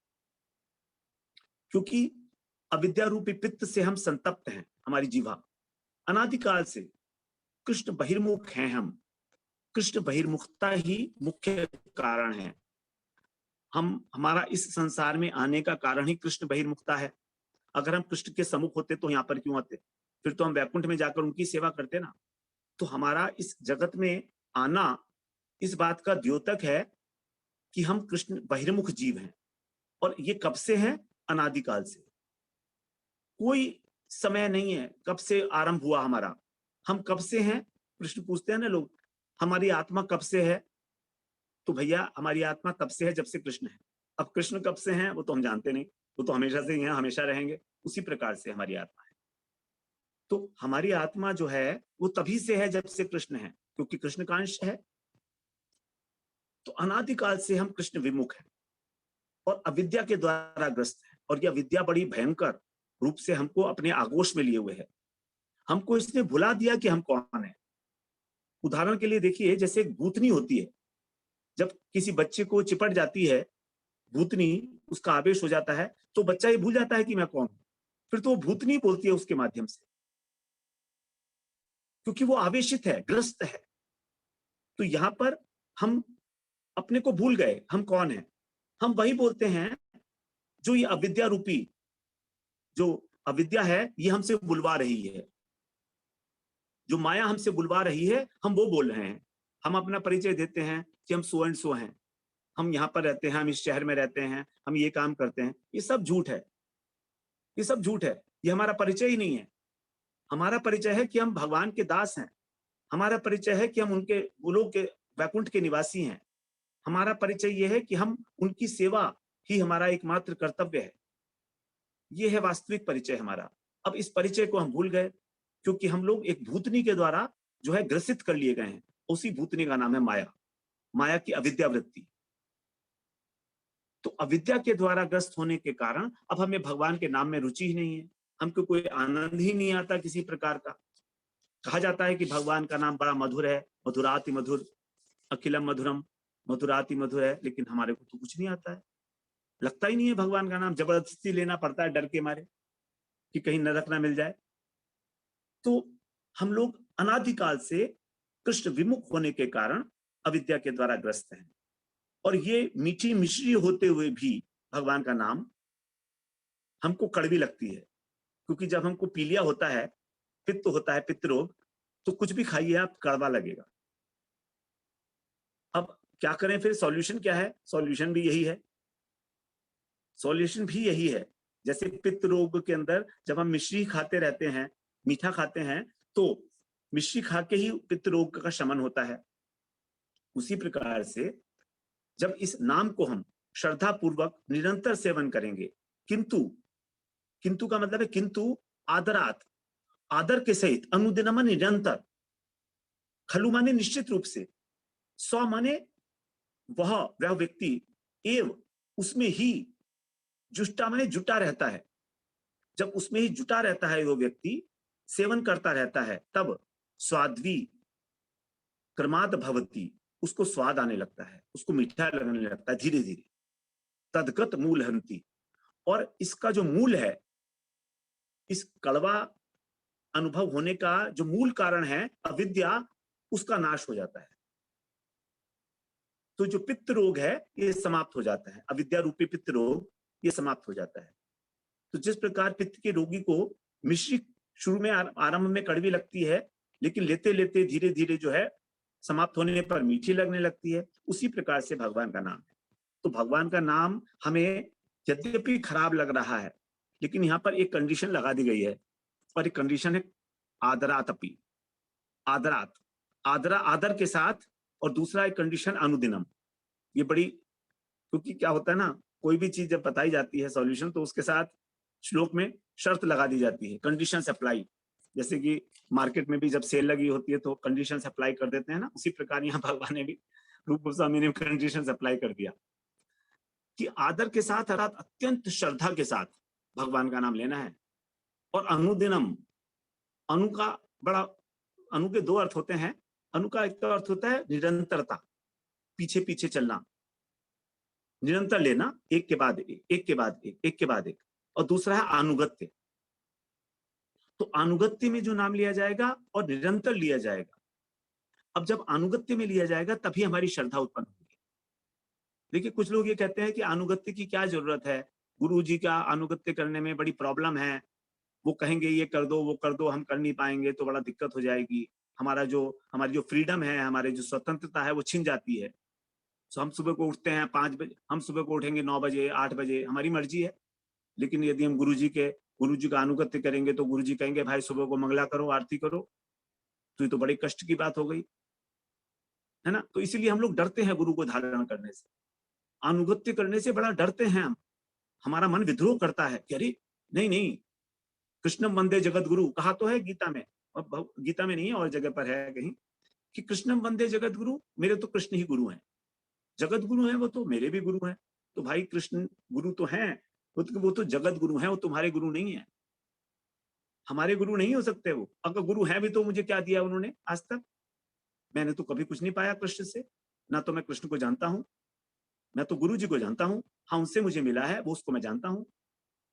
क्योंकि अविद्या रूपी पित्त से हम संतप्त हैं। हमारी जीवा अनादिकाल से कृष्ण बहिर्मुख हैं हम, कृष्ण बहिर्मुखता ही मुख्य कारण है। हमारा इस संसार में आने का कारण ही कृष्ण बहिर्मुखता है। अगर हम कृष्ण के सम्मुख होते तो यहाँ पर क्यों आते, फिर तो हम वैकुंठ में जाकर उनकी सेवा करते ना। तो हमारा इस जगत में आना इस बात का द्योतक है कि हम कृष्ण बहिर्मुख जीव हैं, और ये कब से है, अनादिकाल से। कोई समय नहीं है कब से आरंभ हुआ हमारा, हम कब से हैं। प्रश्न पूछते हैं ना लोग, हमारी आत्मा कब से है, तो भैया हमारी आत्मा तब से है जब से कृष्ण है। अब कृष्ण कब से हैं वो तो हम जानते नहीं, वो तो हमेशा से यहाँ हमेशा रहेंगे, उसी प्रकार से हमारी आत्मा है। तो हमारी आत्मा जो है वो तभी से है जब से कृष्ण है, क्योंकि कृष्ण का अंश है। तो अनादिकाल से हम कृष्ण विमुख हैं और अविद्या के द्वारा ग्रस्त है, और यह विद्या बड़ी भयंकर रूप से हमको अपने आगोश में लिए हुए है। हमको इसने भुला दिया कि हम कौन है। उदाहरण के लिए देखिए, जैसे एक भूतनी होती है, जब किसी बच्चे को चिपट जाती है भूतनी, उसका आवेश हो जाता है, तो बच्चा ये भूल जाता है कि मैं कौन हूं, फिर तो वो भूतनी बोलती है उसके माध्यम से, क्योंकि वो आवेशित है, ग्रस्त है। तो यहां पर हम अपने को भूल गए, हम कौन है। हम वही बोलते हैं जो ये अविद्या रूपी, जो अविद्या है ये हमसे बुलवा रही है, जो माया हमसे बुलवा रही है, हम वो बोल रहे हैं। हम अपना परिचय देते हैं कि हम सो एंड सो हैं, हम यहाँ पर रहते हैं, हम इस शहर में रहते हैं, हम ये काम करते हैं। ये सब झूठ है, ये सब झूठ है, ये हमारा परिचय ही नहीं है। हमारा परिचय है कि हम भगवान के दास हैं, हमारा परिचय है कि हम उनके गोलोक के वैकुंठ के निवासी हैं। हमारा परिचय यह है कि हम उनकी सेवा ही हमारा एकमात्र कर्तव्य है। यह है वास्तविक परिचय हमारा। अब इस परिचय को हम भूल गए, क्योंकि हम लोग एक भूतनी के द्वारा जो है ग्रसित कर लिए गए हैं। उसी भूतनी का नाम है माया, माया की अविद्या वृत्ति। तो अविद्या के द्वारा ग्रस्त होने के कारण अब हमें भगवान के नाम में रुचि ही नहीं है, हमको कोई आनंद ही नहीं आता किसी प्रकार का। कहा जाता है कि भगवान का नाम बड़ा मधुर है, मधुराति मधुर, अखिलम मधुरम, मधुराति मधुर है, लेकिन हमारे को तो कुछ नहीं आता है। लगता ही नहीं है भगवान का नाम, जबरदस्ती लेना पड़ता है डर के मारे कि कहीं नरक ना मिल जाए। तो हम लोग अनादिकाल से कृष्ण विमुख होने के कारण अविद्या के द्वारा ग्रस्त हैं, और ये मीठी मिश्री होते हुए भी भगवान का नाम हमको कड़वी लगती है। क्योंकि जब हमको पीलिया होता है, पित्त होता है, पित्त रोग, तो कुछ भी खाइए आप कड़वा लगेगा। अब क्या करें फिर? सॉल्यूशन क्या है? सॉल्यूशन भी यही है, सॉल्यूशन भी यही है। जैसे पित्त रोग के अंदर जब हम मिश्री खाते रहते हैं, मीठा खाते हैं, तो मिश्री खा के ही पित्त रोग का शमन होता है। उसी प्रकार से जब इस नाम को हम श्रद्धा पूर्वक निरंतर सेवन करेंगे, किंतु किंतु का मतलब है किंतु आदरात, आदर के सहित, अनुदिनम निरंतर, खलु माने निश्चित रूप से, स्व माने वह व्यक्ति, एव उसमें ही, जुष्टा माने जुटा रहता है। जब उसमें ही जुटा रहता है वो व्यक्ति, सेवन करता रहता है, तब स्वाद्वी क्रमाद भवती, उसको स्वाद आने लगता है, उसको मीठा लगने लगता है धीरे धीरे। तदगत मूल हंति, और इसका जो मूल है, इस कड़वा अनुभव होने का जो मूल कारण है अविद्या, उसका नाश हो जाता है। तो जो पित्त रोग है ये समाप्त हो जाता है, अविद्या रूपी पित्त रोग ये समाप्त हो जाता है। तो जिस प्रकार पित्त के रोगी को मिश्री शुरू में आरंभ में कड़वी लगती है, लेकिन लेते लेते धीरे धीरे जो है समाप्त होने पर मीठी लगने लगती है, उसी प्रकार से भगवान का नाम है। तो भगवान का नाम हमें यद्यपि खराब लग रहा है, लेकिन यहाँ पर एक कंडीशन लगा दी गई है, और एक कंडीशन है आदरात अपी, आदरात, आदरा आदर के साथ, और दूसरा एक कंडीशन अनुदिनम। ये बड़ी, क्योंकि क्या होता है ना, कोई भी चीज जब बताई जाती है सॉल्यूशन, तो उसके साथ श्लोक में शर्त लगा दी जाती है, कंडीशन अप्लाई। जैसे कि मार्केट में भी जब सेल लगी होती है तो कंडीशन अप्लाई कर देते हैं ना, उसी प्रकार यहाँ भगवान ने भी, रूप गोस्वामी ने कंडीशन अप्लाई कर दिया कि आदर के साथ, अर्थात अत्यंत श्रद्धा के साथ भगवान का नाम लेना है। और अनुदिनम, अनु का बड़ा, अनु के दो अर्थ होते हैं। अनु का एक तो अर्थ होता है निरंतरता, पीछे पीछे चलना, निरंतर लेना, एक के बाद एक, एक के बाद एक, एक के बाद एक। और दूसरा है अनुगत्य। तो अनुगत्य में जो नाम लिया जाएगा और निरंतर लिया जाएगा, अब जब अनुगत्य में लिया जाएगा तभी हमारी श्रद्धा उत्पन्न होगी। देखिए कुछ लोग ये कहते हैं कि अनुगत्य की क्या जरूरत है, गुरु जी का अनुगत्य करने में बड़ी प्रॉब्लम है, वो कहेंगे ये कर दो वो कर दो, हम कर नहीं पाएंगे तो बड़ा दिक्कत हो जाएगी, हमारी जो फ्रीडम है, हमारी जो स्वतंत्रता है वो छिन जाती है। तो हम सुबह को उठते हैं 5 बजे, हम सुबह को उठेंगे 9 बजे 8 बजे, हमारी मर्जी है। लेकिन यदि हम गुरु जी का अनुगत्य करेंगे तो गुरु जी कहेंगे भाई सुबह को मंगला करो, आरती करो, तो ये तो बड़ी कष्ट की बात हो गई, है ना। तो इसीलिए हम लोग डरते हैं गुरु को धारण करने से, अनुगत्य करने से बड़ा डरते हैं हम। हमारा मन विद्रोह करता है कि अरे नहीं नहीं, कृष्णम वंदे जगत गुरु कहा तो है गीता में, और गीता में नहीं है और जगह पर है कहीं, कि कृष्णम वंदे जगत गुरु, मेरे तो कृष्ण ही गुरु हैं, जगत गुरु हैं वो तो मेरे भी गुरु हैं। तो भाई कृष्ण गुरु तो हैं, वो तो जगत गुरु हैं, वो तुम्हारे गुरु नहीं है, हमारे गुरु नहीं हो सकते वो। अगर गुरु हैं भी तो मुझे क्या दिया उन्होंने आज तक? मैंने तो कभी कुछ नहीं पाया कृष्ण से, ना तो मैं कृष्ण को जानता हूं, मैं तो गुरु जी को जानता हूं। हाँ उनसे मुझे मिला है, वो उसको मैं जानता हूं।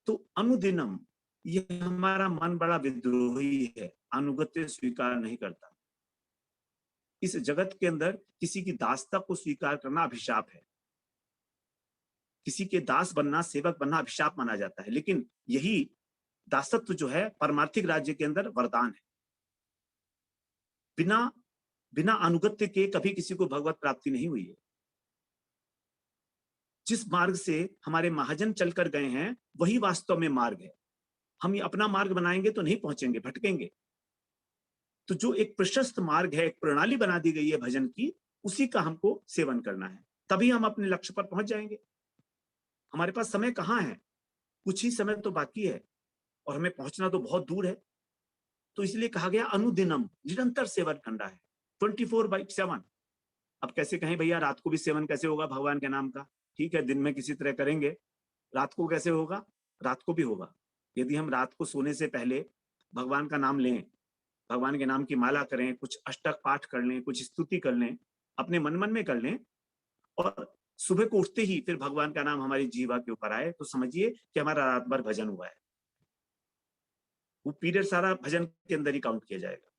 तो अनुदिनम, ये हमारा मन बड़ा विद्रोही है, अनुगत्य स्वीकार नहीं करता। इस जगत के अंदर किसी की दासता को स्वीकार करना अभिशाप है, किसी के दास बनना, सेवक बनना अभिशाप माना जाता है। लेकिन यही दासत्व जो है परमार्थिक राज्य के अंदर वरदान है। बिना बिना अनुगत्य के कभी किसी को भगवत प्राप्ति नहीं हुई है। जिस मार्ग से हमारे महाजन चलकर गए हैं वही वास्तव में मार्ग है। हम ये अपना मार्ग बनाएंगे तो नहीं पहुंचेंगे, भटकेंगे। तो जो एक प्रशस्त मार्ग है, एक प्रणाली बना दी गई है भजन की, उसी का हमको सेवन करना है, तभी हम अपने लक्ष्य पर पहुंच जाएंगे। हमारे पास समय कहाँ है, कुछ ही समय तो बाकी है और हमें पहुंचना तो बहुत दूर है। तो इसलिए कहा गया अनुदिनम, निरंतर सेवन करना है, 24/7। अब कैसे कहें भैया रात को भी सेवन कैसे होगा भगवान के नाम का? ठीक है, दिन में किसी तरह करेंगे, रात को कैसे होगा? रात को भी होगा। यदि हम रात को सोने से पहले भगवान का नाम लें, भगवान के नाम की माला करें, कुछ अष्टक पाठ कर लें, कुछ स्तुति कर लें, अपने मन मन में कर लें, और सुबह को उठते ही फिर भगवान का नाम हमारी जीवा के ऊपर आए, तो समझिए कि हमारा रात भर भजन हुआ है। वो पीरियड सारा भजन के अंदर ही काउंट किया जाएगा।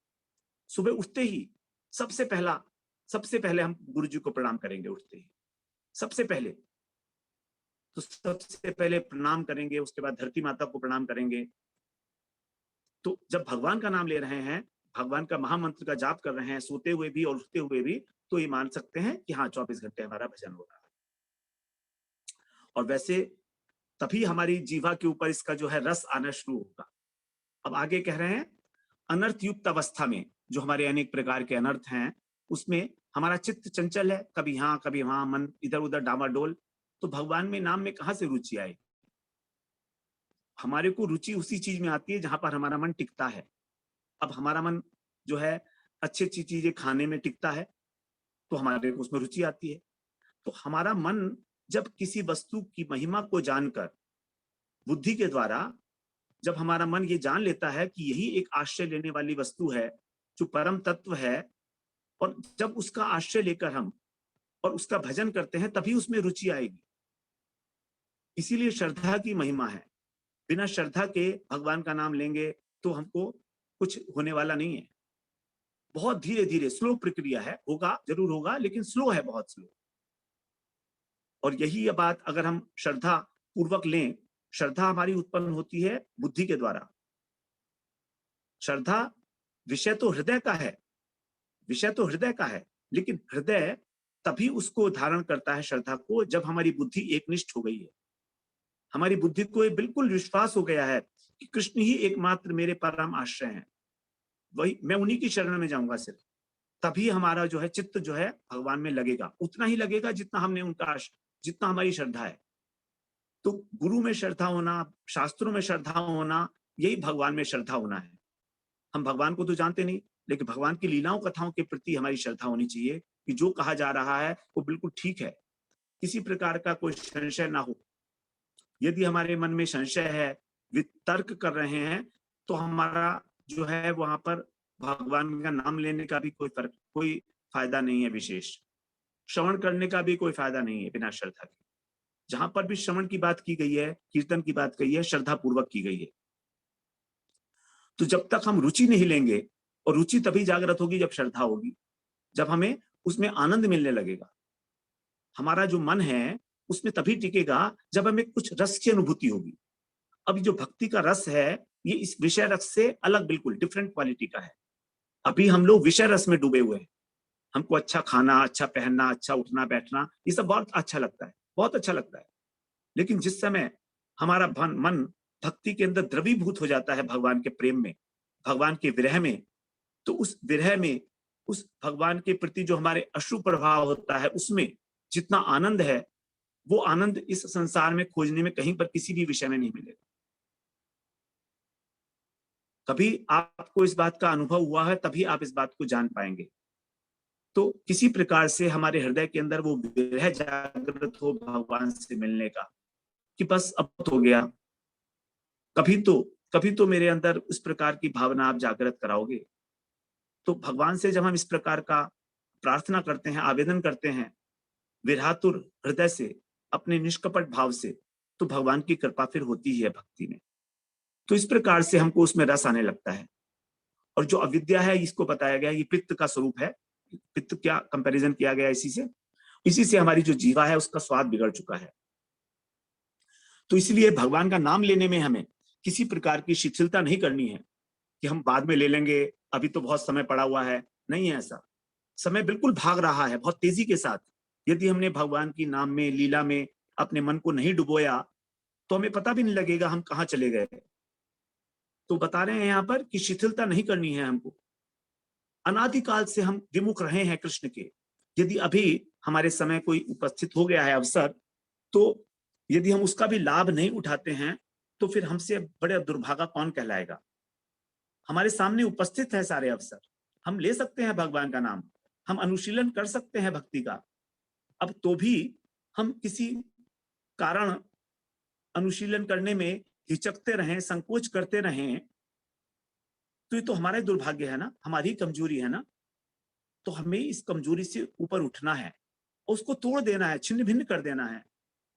सुबह उठते ही सबसे पहले हम गुरु जी को प्रणाम करेंगे। उठते ही सबसे पहले तो सबसे पहले प्रणाम करेंगे, उसके बाद धरती माता को प्रणाम करेंगे। तो जब भगवान का नाम ले रहे हैं, भगवान का महामंत्र का जाप कर रहे हैं, सोते हुए भी और उठते हुए भी, तो ये मान सकते हैं कि हाँ 24 घंटे हमारा भजन हो रहा है। और वैसे तभी हमारी जीवा के ऊपर इसका जो है रस आना शुरू होगा। अब आगे कह रहे हैं अनर्थ युक्त अवस्था में जो हमारे अनेक प्रकार के अनर्थ हैं, उसमें हमारा चित्त चंचल है, कभी यहाँ कभी वहां, मन इधर उधर डामाडोल, तो भगवान में नाम में कहां से रुचि आए? हमारे को रुचि उसी चीज में आती है जहां पर हमारा मन टिकता है। अब हमारा मन जो है अच्छी अच्छी चीजें खाने में टिकता है, तो हमारे को उसमें रुचि आती है। तो हमारा मन जब किसी वस्तु की महिमा को जानकर बुद्धि के द्वारा, जब हमारा मन ये जान लेता है कि यही एक आश्रय लेने वाली वस्तु है, जो परम तत्व है, और जब उसका आश्रय लेकर हम और उसका भजन करते हैं, तभी उसमें रुचि आएगी। इसीलिए श्रद्धा की महिमा है। बिना श्रद्धा के भगवान का नाम लेंगे तो हमको कुछ होने वाला नहीं है। बहुत धीरे धीरे स्लो प्रक्रिया है, होगा जरूर होगा, लेकिन स्लो है, बहुत स्लो। और यही ये बात अगर हम श्रद्धा पूर्वक लें, श्रद्धा हमारी उत्पन्न होती है बुद्धि के द्वारा। श्रद्धा विषय तो हृदय का है, विषय तो हृदय का है, लेकिन हृदय तभी उसको धारण करता है श्रद्धा को जब हमारी बुद्धि एकनिष्ठ हो गई है। हमारी बुद्धि को ये बिल्कुल विश्वास हो गया है कि कृष्ण ही एकमात्र मेरे परम आश्रय हैं, वही मैं उन्हीं की शरण में जाऊंगा सिर्फ। तभी हमारा जो है चित्त जो है भगवान में लगेगा, उतना ही लगेगा जितना हमने उनका, जितना हमारी श्रद्धा है। तो गुरु में श्रद्धा होना, शास्त्रों में श्रद्धा होना, यही भगवान में श्रद्धा होना है। हम भगवान को तो जानते नहीं, लेकिन भगवान की लीलाओं कथाओं के प्रति हमारी श्रद्धा होनी चाहिए कि जो कहा जा रहा है वो बिल्कुल ठीक है, किसी प्रकार का कोई संशय ना हो। यदि हमारे मन में संशय है, वितर्क कर रहे हैं, तो हमारा जो है वहां पर भगवान का नाम लेने का भी कोई फायदा नहीं है विशेष। श्रवण करने का भी कोई फायदा नहीं है बिना श्रद्धा के। जहां पर भी श्रवण की बात की गई है, कीर्तन की बात कही है, श्रद्धा पूर्वक की गई है। तो जब तक हम रुचि नहीं लेंगे, और रुचि तभी जागृत होगी जब श्रद्धा होगी, जब हमें उसमें आनंद मिलने लगेगा। हमारा जो मन है उसमें तभी टिकेगा जब हमें कुछ रस की अनुभूति होगी। अब जो भक्ति का रस है, ये इस विषय रस से अलग, बिल्कुल डिफरेंट क्वालिटी का है। अभी हम लोग विषय रस में डूबे हुए हैं। हमको अच्छा खाना, अच्छा पहनना, अच्छा उठना बैठना, ये सब बहुत अच्छा लगता है, बहुत अच्छा लगता है। लेकिन जिस समय हमारा मन भक्ति के अंदर द्रवीभूत हो जाता है, भगवान के प्रेम में, भगवान के विरह में, तो उस विरह में, उस भगवान के प्रति जो हमारे अश्रु प्रभाव होता है, उसमें जितना आनंद है, वो आनंद इस संसार में खोजने में कहीं पर किसी भी विषय में नहीं मिलेगा। कभी आपको इस बात का अनुभव हुआ है, तभी आप इस बात को जान पाएंगे। तो किसी प्रकार से हमारे हृदय के अंदर वो विरह जागृत हो भगवान से मिलने का, कि बस अब हो गया। कभी तो मेरे अंदर इस प्रकार की भावना आप जागृत कराओगे। तो भगवान से जब हम इस प्रकार का प्रार्थना करते हैं, आवेदन करते हैं, विरहातुर हृदय से, अपने निष्कपट भाव से, तो भगवान की कृपा फिर होती ही है भक्ति में। तो इस प्रकार से हमको उसमें रस आने लगता है। और जो अविद्या है, इसको बताया गया ये पित्त का स्वरूप है। पित्त क्या कंपैरिजन किया गया इसी से हमारी जो जीवा है उसका स्वाद बिगड़ चुका है। तो इसलिए भगवान का नाम लेने में हमें किसी प्रकार की शिथिलता नहीं करनी है कि हम बाद में ले लेंगे, अभी तो बहुत समय पड़ा हुआ है। नहीं है ऐसा। समय बिल्कुल भाग रहा है बहुत तेजी के साथ। यदि हमने भगवान की नाम में, लीला में अपने मन को नहीं डुबोया, तो हमें पता भी नहीं लगेगा हम कहाँ चले गए। तो बता रहे हैं यहाँ पर कि शिथिलता नहीं करनी है हमको। अनादिकाल से हम विमुख रहे हैं कृष्ण के। यदि अभी हमारे समय कोई उपस्थित हो गया है अवसर, तो यदि हम उसका भी लाभ नहीं उठाते हैं तो फिर हमसे बड़े दुर्भागा कौन कहलाएगा। हमारे सामने उपस्थित है सारे अवसर, हम ले सकते हैं भगवान का नाम, हम अनुशीलन कर सकते हैं भक्ति का। अब तो भी हम किसी कारण अनुशीलन करने में हिचकते रहें, संकोच करते रहें, तो ये तो हमारा ही दुर्भाग्य है ना, हमारी कमजोरी है ना। तो हमें इस कमजोरी से ऊपर उठना है, उसको तोड़ देना है, छिन्न भिन्न कर देना है।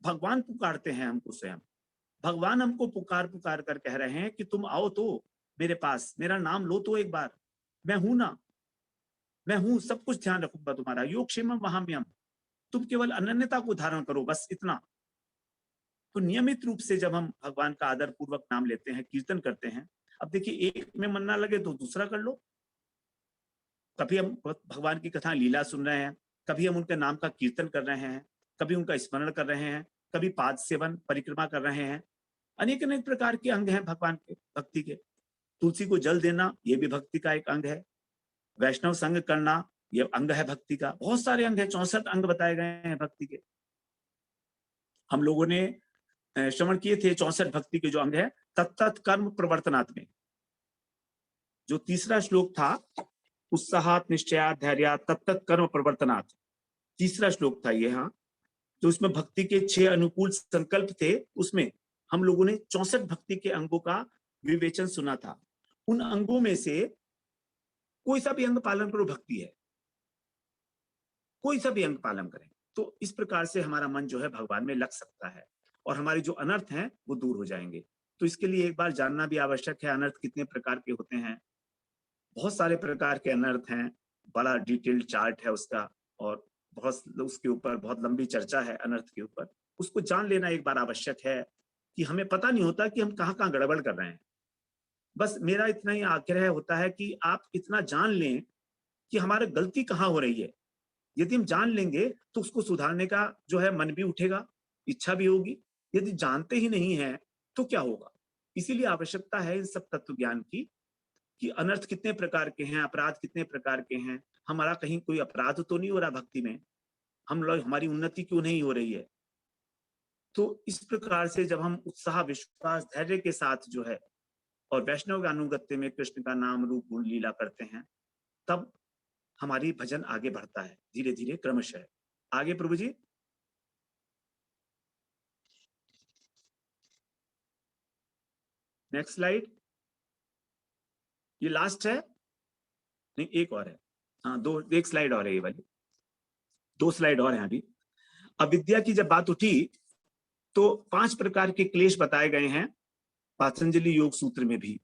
भगवान पुकारते हैं हमको स्वयं, भगवान हमको पुकार पुकार कर कह रहे हैं कि तुम आओ तो मेरे पास, मेरा नाम लो तो एक बार, मैं हूं ना, मैं हूं, सब कुछ ध्यान रखूंगा तुम्हारा, योगक्षेमम वहाम्यहम्, तुम केवल अनन्यता को धारण करो, बस इतना। तो नियमित रूप से जब हम भगवान का आदर पूर्वक नाम लेते हैं, कीर्तन करते हैं, अब देखिए एक में मन ना लगे तो दूसरा कर लो। कभी हम भगवान की कथा लीला सुन रहे हैं, कभी हम उनके नाम का कीर्तन कर रहे हैं, कभी उनका स्मरण कर रहे हैं, कभी पाद सेवन परिक्रमा कर रहे हैं। अनेक अनेक प्रकार के अंग हैं भगवान के भक्ति के। तुलसी को जल देना ये भी भक्ति का एक अंग है, वैष्णव संग करना ये अंग है भक्ति का। बहुत सारे अंग है, 64 अंग बताए गए हैं भक्ति के। हम लोगों ने श्रवण किए थे 64 भक्ति के जो अंग है। तत्त कर्म प्रवर्तनात् में जो तीसरा श्लोक था, उत्साहात निश्चयात धैर्यात तत्त कर्म प्रवर्तनात्, तीसरा श्लोक था ये। हाँ, तो उसमें भक्ति के 6 अनुकूल संकल्प थे, उसमें हम लोगों ने 64 भक्ति के अंगों का विवेचन सुना था। उन अंगों में से कोई सा भी अंग पालन करो भक्ति है, कोई सा भी अंग पालन करें तो इस प्रकार से हमारा मन जो है भगवान में लग सकता है और हमारे जो अनर्थ हैं वो दूर हो जाएंगे। तो इसके लिए एक बार जानना भी आवश्यक है, अनर्थ कितने प्रकार के होते हैं। बहुत सारे प्रकार के अनर्थ हैं, बड़ा डिटेल्ड चार्ट है उसका, और बहुत उसके ऊपर बहुत लंबी चर्चा है अनर्थ के ऊपर। उसको जान लेना एक बार आवश्यक है कि हमें पता नहीं होता कि हम कहाँ कहाँ गड़बड़ कर रहे हैं। बस मेरा इतना ही आग्रह होता है कि आप इतना जान लें कि हमारी गलती कहाँ हो रही है। यदि हम जान लेंगे तो उसको सुधारने का जो है मन भी उठेगा, इच्छा भी होगी। यदि जानते ही नहीं है तो क्या होगा। इसीलिए आवश्यकता है इन सब तत्व ज्ञान की, कि अनर्थ कितने प्रकार के हैं, अपराध कितने प्रकार के हैं, हमारा कहीं कोई अपराध तो नहीं हो रहा भक्ति में, हम लोग हमारी उन्नति क्यों नहीं हो रही है। तो इस प्रकार से जब हम उत्साह विश्वास धैर्य के साथ जो है और वैष्णव अनुगत्य में कृष्ण का नाम रूप गुण लीला करते हैं, तब हमारी भजन आगे बढ़ता है धीरे धीरे क्रमशः। आगे प्रभु जी। नेक्स्ट स्लाइड, ये लास्ट है, नहीं एक और है। हाँ, दो, एक स्लाइड और है, ये वाली 2 स्लाइड और हैं अभी। अविद्या की जब बात उठी तो 5 प्रकार के क्लेश बताए गए हैं पातंजलि योग सूत्र में भी।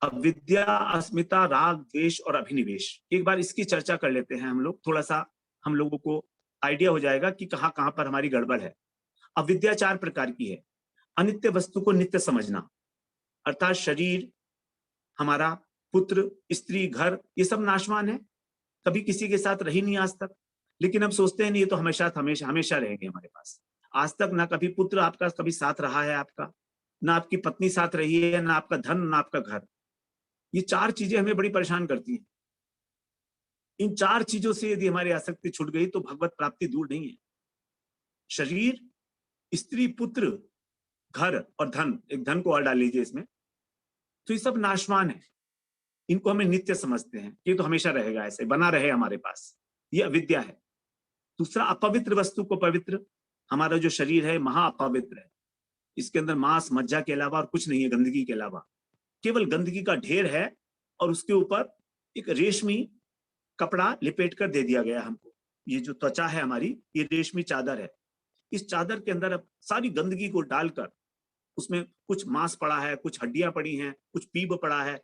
अविद्या, अस्मिता, राग, द्वेष और अभिनिवेश। एक बार इसकी चर्चा कर लेते हैं हम लोग, थोड़ा सा हम लोगों को आइडिया हो जाएगा कि कहाँ कहाँ पर हमारी गड़बड़ है। अविद्या 4 प्रकार की है। अनित्य वस्तु को नित्य समझना, अर्थात शरीर हमारा, पुत्र, स्त्री, घर, ये सब नाशवान है, कभी किसी के साथ रही नहीं आज तक, लेकिन हम सोचते हैं नहीं ये तो हमेशा हमेशा हमेशा रहेंगे हमारे पास। आज तक ना कभी पुत्र आपका कभी साथ रहा है आपका, ना आपकी पत्नी साथ रही है, ना आपका धन, ना आपका घर। ये 4 चीजें हमें बड़ी परेशान करती हैं। इन 4 चीजों से यदि हमारी आसक्ति छूट गई तो भगवत प्राप्ति दूर नहीं है। शरीर, स्त्री, पुत्र, घर और धन, एक धन को और डाल लीजिए इसमें, तो ये सब नाशवान है, इनको हमें नित्य समझते हैं, ये तो हमेशा रहेगा, ऐसे बना रहे हमारे पास, ये अविद्या है। दूसरा, अपवित्र वस्तु को पवित्र, हमारा जो शरीर है महा अपवित्र है, इसके अंदर मांस मज्जा के अलावा और कुछ नहीं है, गंदगी के अलावा केवल गंदगी का ढेर है, और उसके ऊपर एक रेशमी कपड़ा लिपेट कर दे दिया गया हमको। ये जो त्वचा है हमारी, ये रेशमी चादर है, इस चादर के अंदर अब सारी गंदगी को डालकर उसमें कुछ मांस पड़ा है, कुछ हड्डियां पड़ी हैं, कुछ पीप पड़ा है,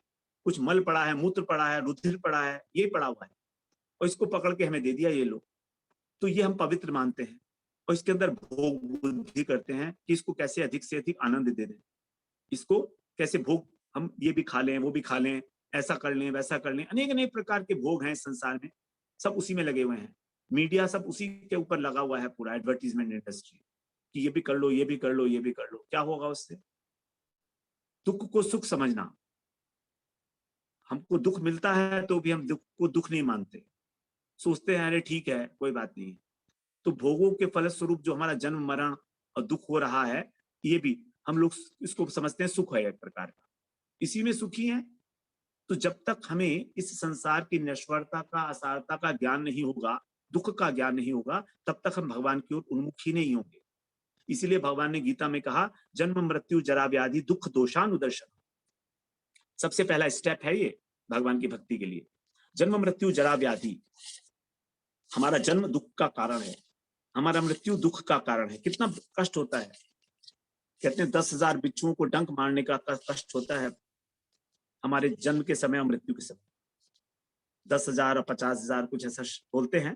कुछ मल पड़ा है, मूत्र पड़ा है, रुधिर पड़ा है, ये पड़ा हुआ है, और इसको पकड़ के हमें दे दिया ये लोग। तो ये हम पवित्र मानते हैं और इसके अंदर भोग बुद्धि करते हैं कि इसको कैसे अधिक से अधिक आनंद दे दें, इसको कैसे भोग, हम ये भी खा लें, वो भी खा लें, ऐसा कर लें, वैसा कर लें। अनेक अनेक प्रकार के भोग हैं संसार में, सब उसी में लगे हुए हैं। मीडिया सब उसी के ऊपर लगा हुआ है, पूरा एडवर्टीजमेंट इंडस्ट्री, कि ये भी कर लो, ये भी कर लो, ये भी कर लो। क्या होगा उससे? दुख को सुख समझना, हमको दुख मिलता है तो भी हम दुख को दुख नहीं मानते, सोचते हैं अरे ठीक है कोई बात नहीं। तो भोगों के फलस्वरूप जो हमारा जन्म मरण और दुख हो रहा है, ये भी हम लोग इसको समझते हैं सुख है एक प्रकार का, इसी में सुखी हैं। तो जब तक हमें इस संसार की नश्वरता का, असारता का ज्ञान नहीं होगा, दुख का ज्ञान नहीं होगा, तब तक हम भगवान की ओर उन्मुख ही नहीं होंगे। इसीलिए भगवान ने गीता में कहा जन्म मृत्यु जरा व्याधि दुख दोषानुदर्शन। सबसे पहला स्टेप है ये भगवान की भक्ति के लिए। जन्म मृत्यु जरा व्याधि, हमारा जन्म दुख का कारण है, हमारा मृत्यु दुख का कारण है। कितना कष्ट होता है, कहते हैं 10,000 बिच्छुओं को डंक मारने का कष्ट होता है हमारे जन्म के समय और मृत्यु के समय। 10,000 और 50,000 कुछ ऐसा बोलते हैं।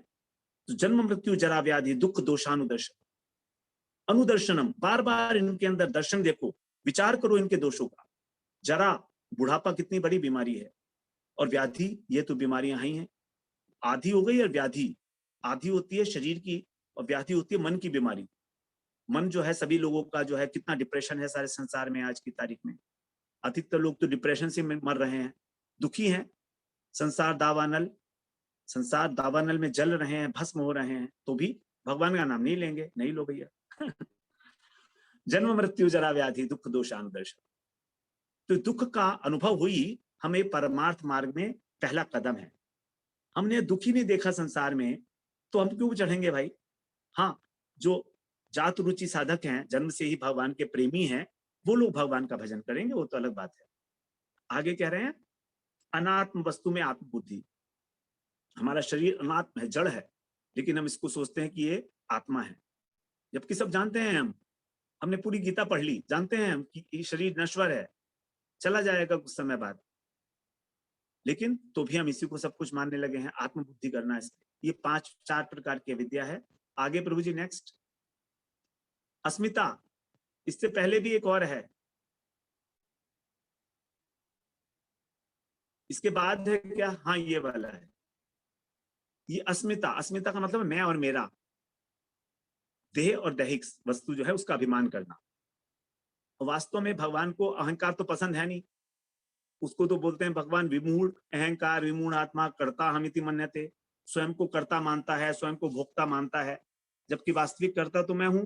तो जन्म मृत्यु जरा व्याधि दुख दोषानुदर्शन, अनुदर्शनम, बार बार इनके अंदर दर्शन देखो, विचार करो इनके दोषों का। जरा, बुढ़ापा कितनी बड़ी बीमारी है, और व्याधि, ये तो बीमारियां ही हैं। आधी हो गई और व्याधि, आधी होती है शरीर की और व्याधि होती है मन की बीमारी। मन जो है सभी लोगों का जो है, कितना डिप्रेशन है सारे संसार में आज की तारीख में। अधिकतर लोग तो डिप्रेशन से मर रहे हैं, दुखी हैं। संसार दावानल में जल रहे हैं, भस्म हो रहे हैं, तो भी भगवान का नाम नहीं लेंगे। नहीं लो भैया। जन्म मृत्यु जरा व्याधि दुख दोषानुदर्शन। तो दुख का अनुभव हुई हमें परमार्थ मार्ग में पहला कदम है। हमने दुख ही नहीं देखा संसार में, तो हम क्यों चढ़ेंगे भाई। हाँ, जो जात रुचि साधक हैं, जन्म से ही भगवान के प्रेमी हैं, वो लोग भगवान का भजन करेंगे, वो तो अलग बात है। आगे कह रहे हैं अनात्म वस्तु में आत्मबुद्धि। हमारा शरीर अनात्म है, जड़ है, लेकिन हम इसको सोचते हैं कि ये आत्मा है, जबकि सब जानते हैं हमने पूरी गीता पढ़ ली, जानते हैं हम कि ये शरीर नश्वर है, चला जाएगा कुछ समय बाद, लेकिन तो भी हम इसी को सब कुछ मानने लगे हैं। आत्मबुद्धि करना इसके, ये 4 प्रकार की विद्या है। आगे प्रभु जी नेक्स्ट, अस्मिता। इससे पहले भी एक और है, इसके बाद है क्या, हाँ ये वाला है, ये अस्मिता। अस्मिता का मतलब मैं और मेरा, देह और दैहिक वस्तु जो है उसका अभिमान करना। वास्तव में भगवान को अहंकार तो पसंद है नहीं, उसको तो बोलते हैं भगवान विमूढ़ अहंकार, विमूढ़ आत्मा, कर्ता हमिति मन्यते। स्वयं को कर्ता मानता है, स्वयं को भोक्ता मानता है, जबकि वास्तविक कर्ता तो मैं हूं,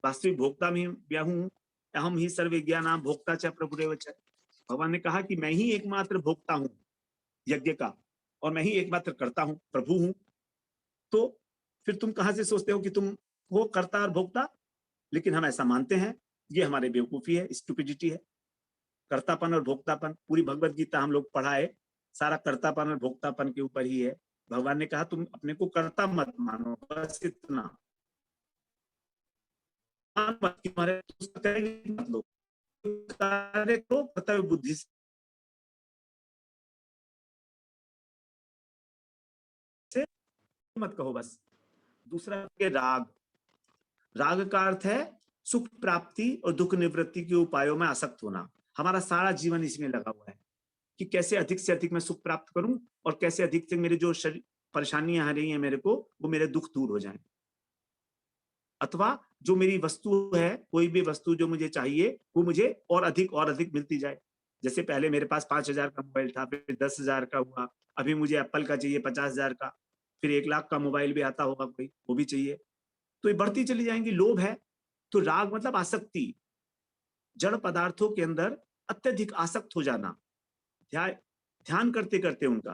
वास्तविक भोक्ता भी मैं हूं। अहम ही सर्वज्ञानाम भोक्ता च प्रभुरेव च। भगवान ने कहा कि मैं ही एकमात्र भोक्ता हूं यज्ञ का, और मैं ही एकमात्र कर्ता हूं, प्रभु हूं। तो फिर तुम कहां से सोचते हो कि तुम हो कर्ता और भोक्ता। लेकिन हम ऐसा मानते हैं, ये हमारे बेवकूफी है, स्टुपिडिटी है। कर्तापन और भोक्तापन, पूरी भगवत गीता हम लोग पढ़ाए, सारा कर्तापन और भोक्तापन के ऊपर ही है। भगवान ने कहा तुम अपने को कर्ता मत मानो, बस इतना मत कि तुम्हारे मत लो, कार्य करो कर्तव्य बुद्धि से मत कहो बस। दूसरा के राग, राग का अर्थ है सुख प्राप्ति और दुख निवृत्ति के उपायों में आसक्त होना। हमारा सारा जीवन इसमें लगा हुआ है कि कैसे अधिक से अधिक मैं सुख प्राप्त करूं, और कैसे अधिक से मेरे जो शरीर परेशानियां आ रही हैं मेरे को, वो मेरे दुख दूर हो जाएं। अथवा जो मेरी वस्तु है, कोई भी वस्तु जो मुझे चाहिए, वो मुझे और अधिक मिलती जाए। जैसे पहले मेरे पास 5,000 का मोबाइल था, फिर 10,000 का हुआ, अभी मुझे एप्पल का चाहिए 50,000 का, फिर 1,00,000 का मोबाइल भी आता होगा कोई, वो भी चाहिए। तो ये बढ़ती चली जाएंगी। लोभ है तो राग मतलब आसक्ति, जड़ पदार्थों के अंदर अत्यधिक आसक्त हो जाना, ध्यान करते करते उनका।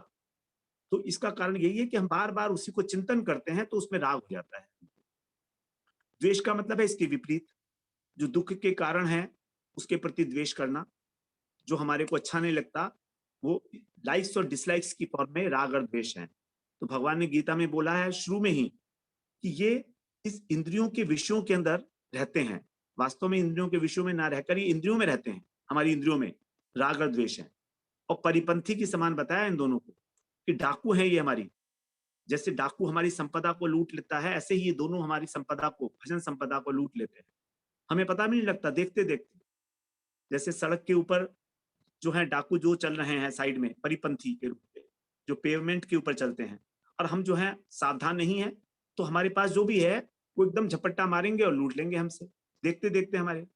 तो इसका कारण यही है कि हम बार बार उसी को चिंतन करते हैं, तो उसमें राग हो जाता है। द्वेष का मतलब है इसके विपरीत, जो दुख के कारण है उसके प्रति द्वेष करना, जो हमारे को अच्छा नहीं लगता, वो लाइक्स और डिसलाइक्स की फॉर्म में राग और द्वेष है। तो भगवान ने गीता में बोला है शुरू में ही कि ये इस इंद्रियों के विषयों के अंदर रहते हैं। वास्तव में इंद्रियों के विषयों में ना रहकर ये इंद्रियों में रहते हैं, हमारी इंद्रियों में राग और द्वेष है। और परिपंथी की समान बताया इन दोनों को कि डाकू है ये हमारी, जैसे डाकू हमारी संपदा को लूट लेता है, ऐसे ही ये दोनों हमारी संपदा को, भजन संपदा को लूट लेते हैं। हमें पता भी नहीं लगता देखते देखते। जैसे सड़क के ऊपर जो है डाकू जो चल रहे हैं साइड में, परिपंथी के रूप में, जो पेवमेंट के ऊपर चलते हैं, और हम जो है सावधान नहीं है, तो हमारे पास जो भी है वो एकदम झपट्टा मारेंगे और लूट लेंगे हमसे, देखते देखते हमारे।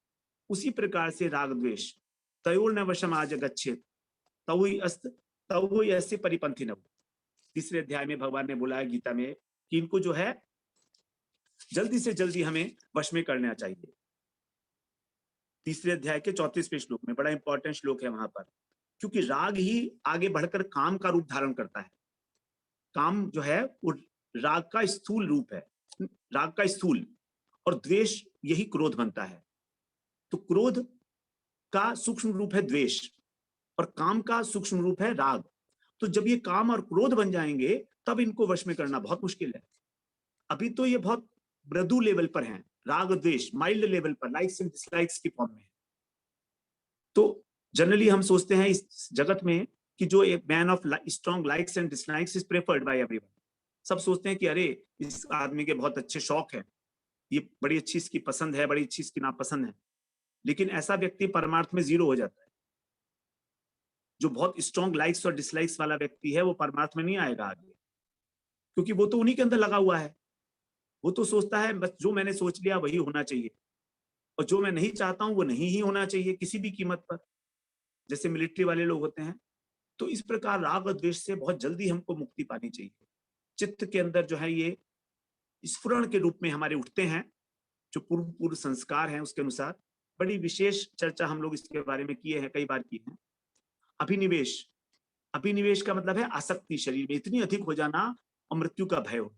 उसी प्रकार से राग द्वेष, तयोर न वशम आज गच्छेत तवोहि अस्त तवोहि ऐसे परिपंथी न। तीसरे अध्याय में भगवान ने बोला है गीता में कि इनको जो है जल्दी से जल्दी हमें वश में करना चाहिए। तीसरे अध्याय के 34वें श्लोक में, बड़ा इंपॉर्टेंट श्लोक है वहां पर, क्योंकि राग ही आगे बढ़कर काम का रूप धारण करता है। काम जो है वो राग का स्थूल रूप है, राग का स्थूल, और द्वेष यही क्रोध बनता है। तो क्रोध का सूक्ष्म रूप है द्वेष और काम का सूक्ष्म रूप है राग। तो जब ये काम और क्रोध बन जाएंगे तब इनको वश में करना बहुत मुश्किल है। अभी तो ये बहुत मृदु लेवल पर हैं, राग द्वेष माइल्ड लेवल पर, लाइक्स एंड डिसलाइक्स की फॉर्म में है। तो जनरली हम सोचते हैं इस जगत में कि जो एक man of strong likes and dislikes is preferred bye everyone. सब सोचते हैं कि अरे इस आदमी के बहुत अच्छे शौक है, ये बड़ी अच्छी इसकी पसंद है, बड़ी अच्छी इसकी नापसंद है। लेकिन ऐसा व्यक्ति परमार्थ में जीरो हो जाता है। जो बहुत स्ट्रॉन्ग लाइक्स और डिसलाइक्स वाला व्यक्ति है वो परमार्थ में नहीं आएगा आगे, क्योंकि वो तो उन्हीं के अंदर लगा हुआ है। वो तो सोचता है बस जो मैंने सोच लिया वही होना चाहिए, और जो मैं नहीं चाहता हूं वो नहीं ही होना चाहिए किसी भी कीमत पर, जैसे मिलिट्री वाले लोग होते हैं। तो इस प्रकार राग और द्वेष से बहुत जल्दी हमको मुक्ति पानी चाहिए। चित्त के अंदर जो है ये स्फुरण के रूप में हमारे उठते हैं, जो पूर्व पूर्व संस्कार हैं उसके अनुसार। बड़ी विशेष चर्चा हम लोग इसके बारे में किए हैं, कई बार किए हैं। अभिनिवेश, अभिनिवेश का मतलब है आसक्ति, शरीर में इतनी अधिक हो जाना और मृत्यु का भय हो।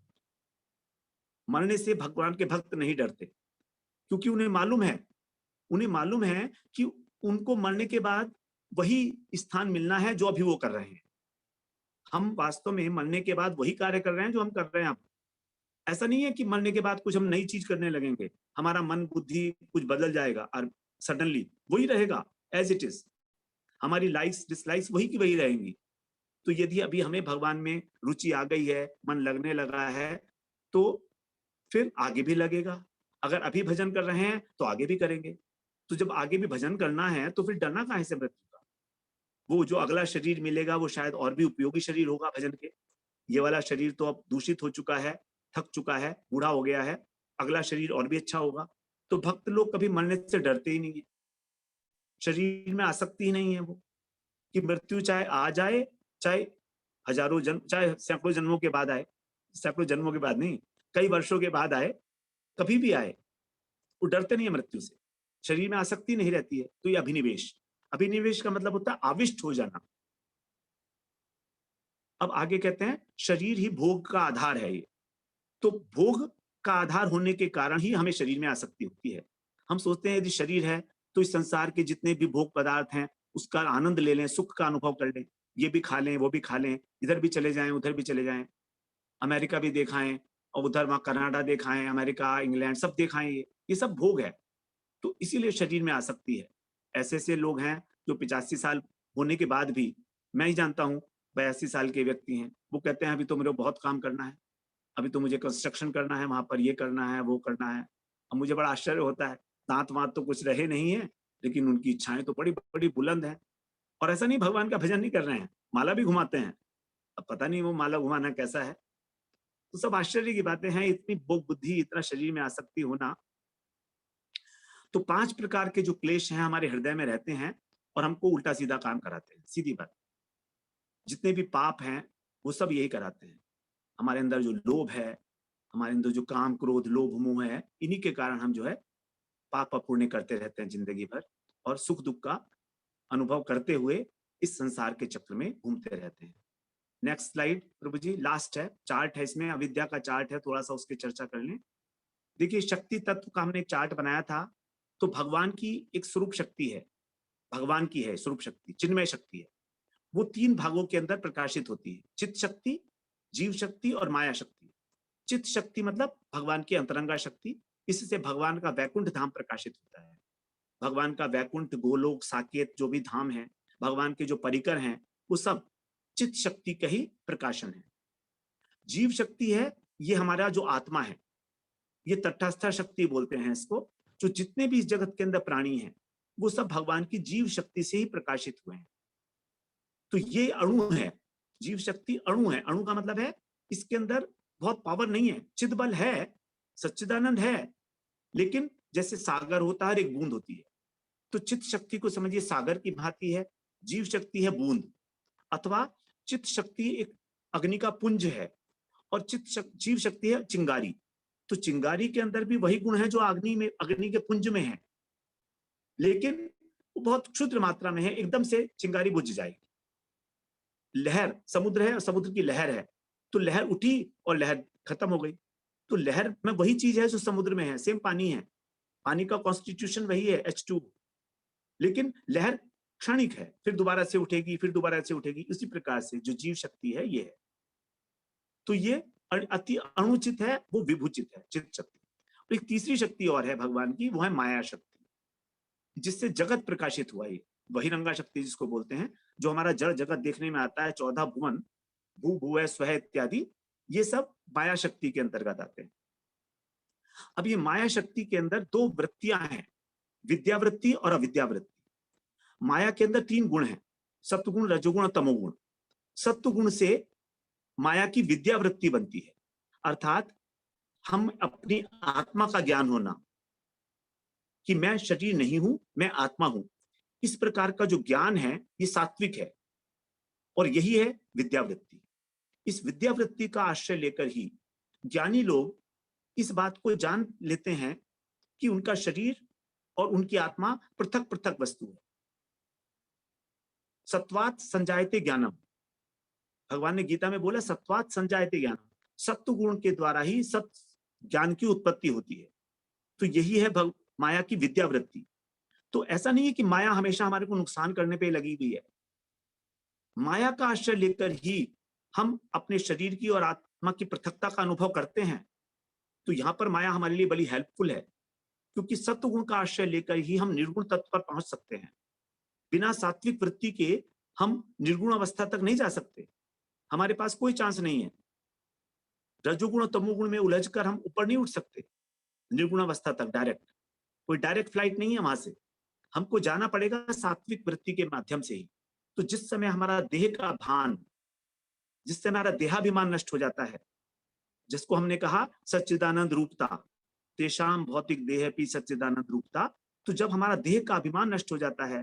मरने से भगवान के भक्त नहीं डरते, क्योंकि उन्हें मालूम है, उन्हें मालूम है कि उनको मरने के बाद वही स्थान मिलना है जो अभी वो कर रहे हैं। हम वास्तव में मरने के बाद वही कार्य कर रहे हैं जो हम कर रहे हैं अब। ऐसा नहीं है कि मरने के बाद कुछ हम नई चीज करने लगेंगे, हमारा मन बुद्धि कुछ बदल जाएगा और सडनली वही रहेगा एज इट इज। हमारी लाइक्स डिसलाइक्स वही की वही रहेंगी। तो यदि अभी हमें भगवान में रुचि आ गई है, मन लगने लगा है, तो फिर आगे भी लगेगा। अगर अभी भजन कर रहे हैं तो आगे भी करेंगे। तो जब आगे भी भजन करना है तो फिर डरना काहे से मृत्यु का। वो जो अगला शरीर मिलेगा वो शायद और भी उपयोगी शरीर होगा भजन के। ये वाला शरीर तो अब दूषित हो चुका है, थक चुका है, बूढ़ा हो गया है। अगला शरीर और भी अच्छा होगा। तो भक्त लोग कभी मरने से डरते ही नहीं है, शरीर में आसक्ति ही नहीं है वो, कि मृत्यु चाहे आ जाए, चाहे हजारों जन्म, चाहे सैकड़ों जन्मों के बाद आए, सैकड़ों जन्मों के बाद नहीं, कई वर्षों के बाद आए, कभी भी आए, वो डरते नहीं है मृत्यु से। शरीर में आसक्ति नहीं रहती है। तो ये अभिनिवेश, अभिनिवेश का मतलब होता है आविष्ट हो जाना। अब आगे कहते हैं शरीर ही भोग का आधार है ये। तो भोग का आधार होने के कारण ही हमें शरीर में आसक्ति होती है। हम सोचते हैं यदि शरीर है तो इस संसार के जितने भी भोग पदार्थ हैं उसका आनंद ले लें, सुख का अनुभव कर लें, ये भी खा लें, वो भी खा लें, इधर भी चले जाएं, उधर भी चले जाएं, अमेरिका भी देखाएं और उधर वहां कनाडा देखाएं, अमेरिका, इंग्लैंड सब देखाएं। ये सब भोग है। तो इसीलिए शरीर में आसक्ति है। ऐसे ऐसे लोग हैं जो 85 साल होने के बाद भी, मैं ही जानता हूँ 82 साल के व्यक्ति हैं, वो कहते हैं अभी तो मेरे को बहुत काम करना है, अभी तो मुझे कंस्ट्रक्शन करना है, वहां पर ये करना है, वो करना है। अब मुझे बड़ा आश्चर्य होता है, दांत वांत तो कुछ रहे नहीं है, लेकिन उनकी इच्छाएं तो बड़ी बड़ी बुलंद है। और ऐसा नहीं भगवान का भजन नहीं कर रहे हैं, माला भी घुमाते हैं। अब पता नहीं वो माला घुमाना कैसा है। तो सब आश्चर्य की बातें हैं, इतनी भोग बुद्धि, इतना शरीर में आसक्ति होना। तो 5 प्रकार के जो क्लेश हैं हमारे हृदय में रहते हैं और हमको उल्टा सीधा काम कराते हैं। सीधी बात, जितने भी पाप हैं वो सब यही कराते हैं। हमारे अंदर जो लोभ है, हमारे अंदर जो काम क्रोध लोभ मोह है, इन्हीं के कारण हम जो है पाप पुण्य करते रहते हैं जिंदगी भर, और सुख दुख का अनुभव करते हुए इस संसार के चक्र में घूमते रहते हैं। नेक्स्ट स्लाइड प्रभु जी, लास्ट है, चार्ट है इसमें, अविद्या का चार्ट है, थोड़ा सा उसकी चर्चा कर लें। देखिए शक्ति तत्व का हमने एक चार्ट बनाया था। तो भगवान की एक स्वरूप शक्ति है, भगवान की है स्वरूप शक्ति, चिन्मय शक्ति है। वो 3 भागों के अंदर प्रकाशित होती है, चित्त शक्ति, जीव शक्ति और माया शक्ति। चित्त शक्ति मतलब भगवान की अंतरंगा शक्ति, इससे भगवान का वैकुंठ धाम प्रकाशित होता है। भगवान का वैकुंठ, गोलोक, साकेत जो भी धाम है, भगवान के जो परिकर हैं, वो सब चित्त शक्ति का ही प्रकाशन है। जीव शक्ति है, ये हमारा जो आत्मा है, ये तटस्थ शक्ति बोलते हैं इसको। जो जितने भी इस जगत के अंदर प्राणी हैं वो सब भगवान की जीव शक्ति से ही प्रकाशित हुए हैं। तो ये अणु है, जीव शक्ति अणु है। अणु का मतलब है इसके अंदर बहुत पावर नहीं है, चिद बल है, सच्चिदानंद है, लेकिन जैसे सागर होता है एक बूंद होती है। तो चित्त शक्ति को समझिए सागर की भांति है, जीव शक्ति है बूंद, अथवा चित्त शक्ति एक अग्नि का पुंज है, और जीव शक्ति है चिंगारी। तो चिंगारी के अंदर भी वही गुण है जो अग्नि के पुंज में है, लेकिन वो बहुत क्षुद्र मात्रा में है, एकदम से चिंगारी बुझ जाएगी। लहर, समुद्र है और समुद्र की लहर है, तो लहर उठी और लहर खत्म हो गई। तो लहर में वही चीज है जो समुद्र में है, सेम पानी है, पानी का कॉन्स्टिट्यूशन वही है H2, लेकिन लहर क्षणिक है, फिर दोबारा से उठेगी, फिर दोबारा से उठेगी। इसी प्रकार से जो जीव शक्ति है ये है। तो ये अति अणुचित है, वो विभूचित है, चित शक्ति। और एक तीसरी शक्ति और है भगवान की, वो है माया शक्ति, जिससे जगत प्रकाशित हुआ। ये बहिरंगा शक्ति जिसको बोलते हैं, जो हमारा जड़ जगत देखने में आता है, 14 भुवन, भू भुवः स्वः इत्यादि, ये सब माया शक्ति के अंतर्गत आते हैं। अब ये माया शक्ति के अंदर दो वृत्तियां हैं, विद्यावृत्ति और अविद्यावृत्ति। माया के अंदर 3 गुण हैं, सत्वगुण, रजोगुण और तमोगुण। सत्वगुण से माया की विद्यावृत्ति बनती है, अर्थात हम अपनी आत्मा का ज्ञान होना, कि मैं शरीर नहीं हूं, मैं आत्मा हूं, इस प्रकार का जो ज्ञान है ये सात्विक है, और यही है विद्यावृत्ति। इस विद्यावृत्ति का आश्रय लेकर ही ज्ञानी लोग इस बात को जान लेते हैं कि उनका शरीर और उनकी आत्मा पृथक पृथक वस्तु है। सत्वात् संजायते ज्ञानम, भगवान ने गीता में बोला सत्वात् संजायते ज्ञानम, सत्व गुण के द्वारा ही सत्य ज्ञान की उत्पत्ति होती है। तो यही है माया की विद्यावृत्ति। तो ऐसा नहीं है कि माया हमेशा हमारे को नुकसान करने पे लगी हुई है। माया का आश्रय लेकर ही हम अपने शरीर की और आत्मा की पृथकता का अनुभव करते हैं। तो यहाँ पर माया हमारे लिए बड़ी हेल्पफुल है, क्योंकि सत्व गुण का आश्रय लेकर ही हम निर्गुण तत्व पर पहुंच सकते हैं। बिना सात्विक वृत्ति के हम निर्गुण अवस्था तक नहीं जा सकते, हमारे पास कोई चांस नहीं है। रजोगुण और तमोगुण में उलझकर हम ऊपर नहीं उठ सकते निर्गुण अवस्था तक डायरेक्ट, कोई डायरेक्ट फ्लाइट नहीं है वहां से, हमको जाना पड़ेगा सात्विक वृत्ति के माध्यम से ही। तो जिस समय हमारा देह का भान, जिस समय हमारा देहाभिमान नष्ट हो जाता है, जिसको हमने कहा सच्चिदानंद रूपता, तेषाम भौतिक देह भी सच्चिदानंद रूपता, तो जब हमारा देह का अभिमान नष्ट हो जाता है,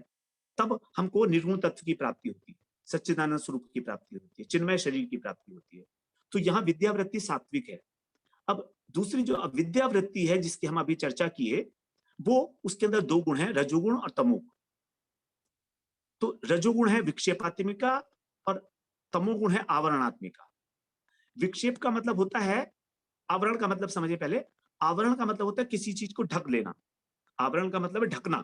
तब हमको निर्गुण तत्व की प्राप्ति होती है, सच्चिदानंद स्वरूप की प्राप्ति होती है, चिन्मय शरीर की प्राप्ति होती है। तो यहाँ विद्यावृत्ति सात्विक है। अब दूसरी जो अविद्यावृत्ति है जिसकी हम अभी चर्चा किए, वो उसके अंदर 2 गुण हैं, रजोगुण और तमोगुण। तो रजोगुण है विक्षेपात्मिका और तमोगुण है आवरणात्मिका। विक्षेप का मतलब होता है, आवरण का मतलब समझिए पहले, आवरण का मतलब होता है किसी चीज को ढक लेना, आवरण का मतलब है ढकना।